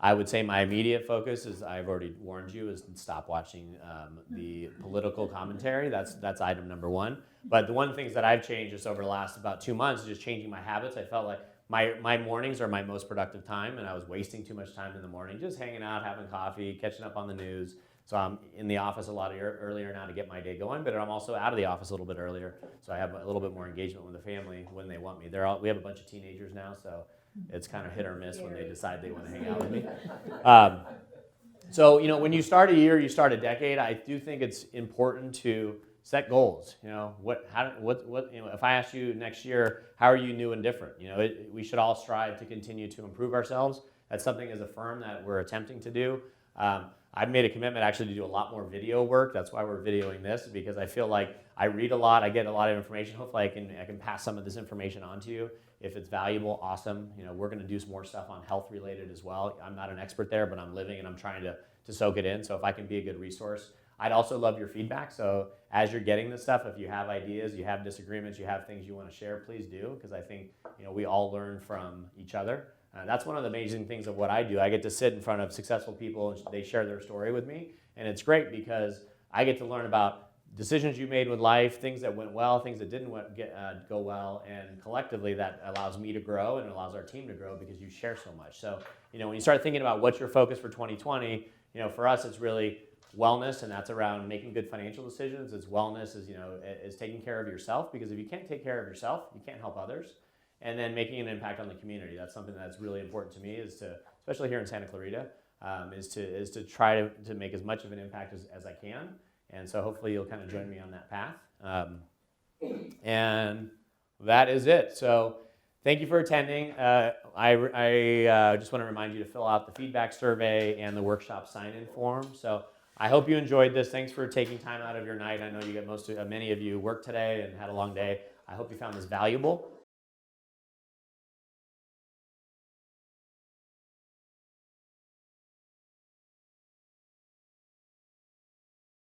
I would say my immediate focus is, I've already warned you, is stop watching the political commentary. That's item number one. But the one things that I've changed just over the last about 2 months is just changing my habits. I felt like my mornings are my most productive time, and I was wasting too much time in the morning, just hanging out, having coffee, catching up on the news. So I'm in the office a lot earlier now to get my day going, but I'm also out of the office a little bit earlier, so I have a little bit more engagement with the family when they want me. We have a bunch of teenagers now, so it's kind of hit or miss when they decide they want to hang out with me. So when you start a year, you start a decade. I do think it's important to set goals. If I ask you next year, how are you new and different? We should all strive to continue to improve ourselves. That's something as a firm that we're attempting to do. I've made a commitment actually to do a lot more video work. That's why we're videoing this, because I feel like I read a lot, I get a lot of information. Hopefully I can pass some of this information on to you. If it's valuable, awesome. We're going to do some more stuff on health related as well. I'm not an expert there, but I'm living and I'm trying to soak it in. So if I can be a good resource. I'd also love your feedback. So as you're getting this stuff, if you have ideas, you have disagreements, you have things you want to share, please do, because I think we all learn from each other. That's one of the amazing things of what I do. I get to sit in front of successful people and they share their story with me. And it's great because I get to learn about decisions you made with life, things that went well, things that didn't go well, and collectively that allows me to grow and it allows our team to grow because you share so much. So, when you start thinking about what's your focus for 2020, for us it's really wellness, and that's around making good financial decisions. It's wellness is taking care of yourself, because if you can't take care of yourself, you can't help others. And then making an impact on the community. That's something that's really important to me, is to, especially here in Santa Clarita, is to try to make as much of an impact as I can. And so hopefully you'll kind of join me on that path. And that is it. So thank you for attending. I just want to remind you to fill out the feedback survey and the workshop sign-in form. So I hope you enjoyed this. Thanks for taking time out of your night. I know you got many of you worked today and had a long day. I hope you found this valuable.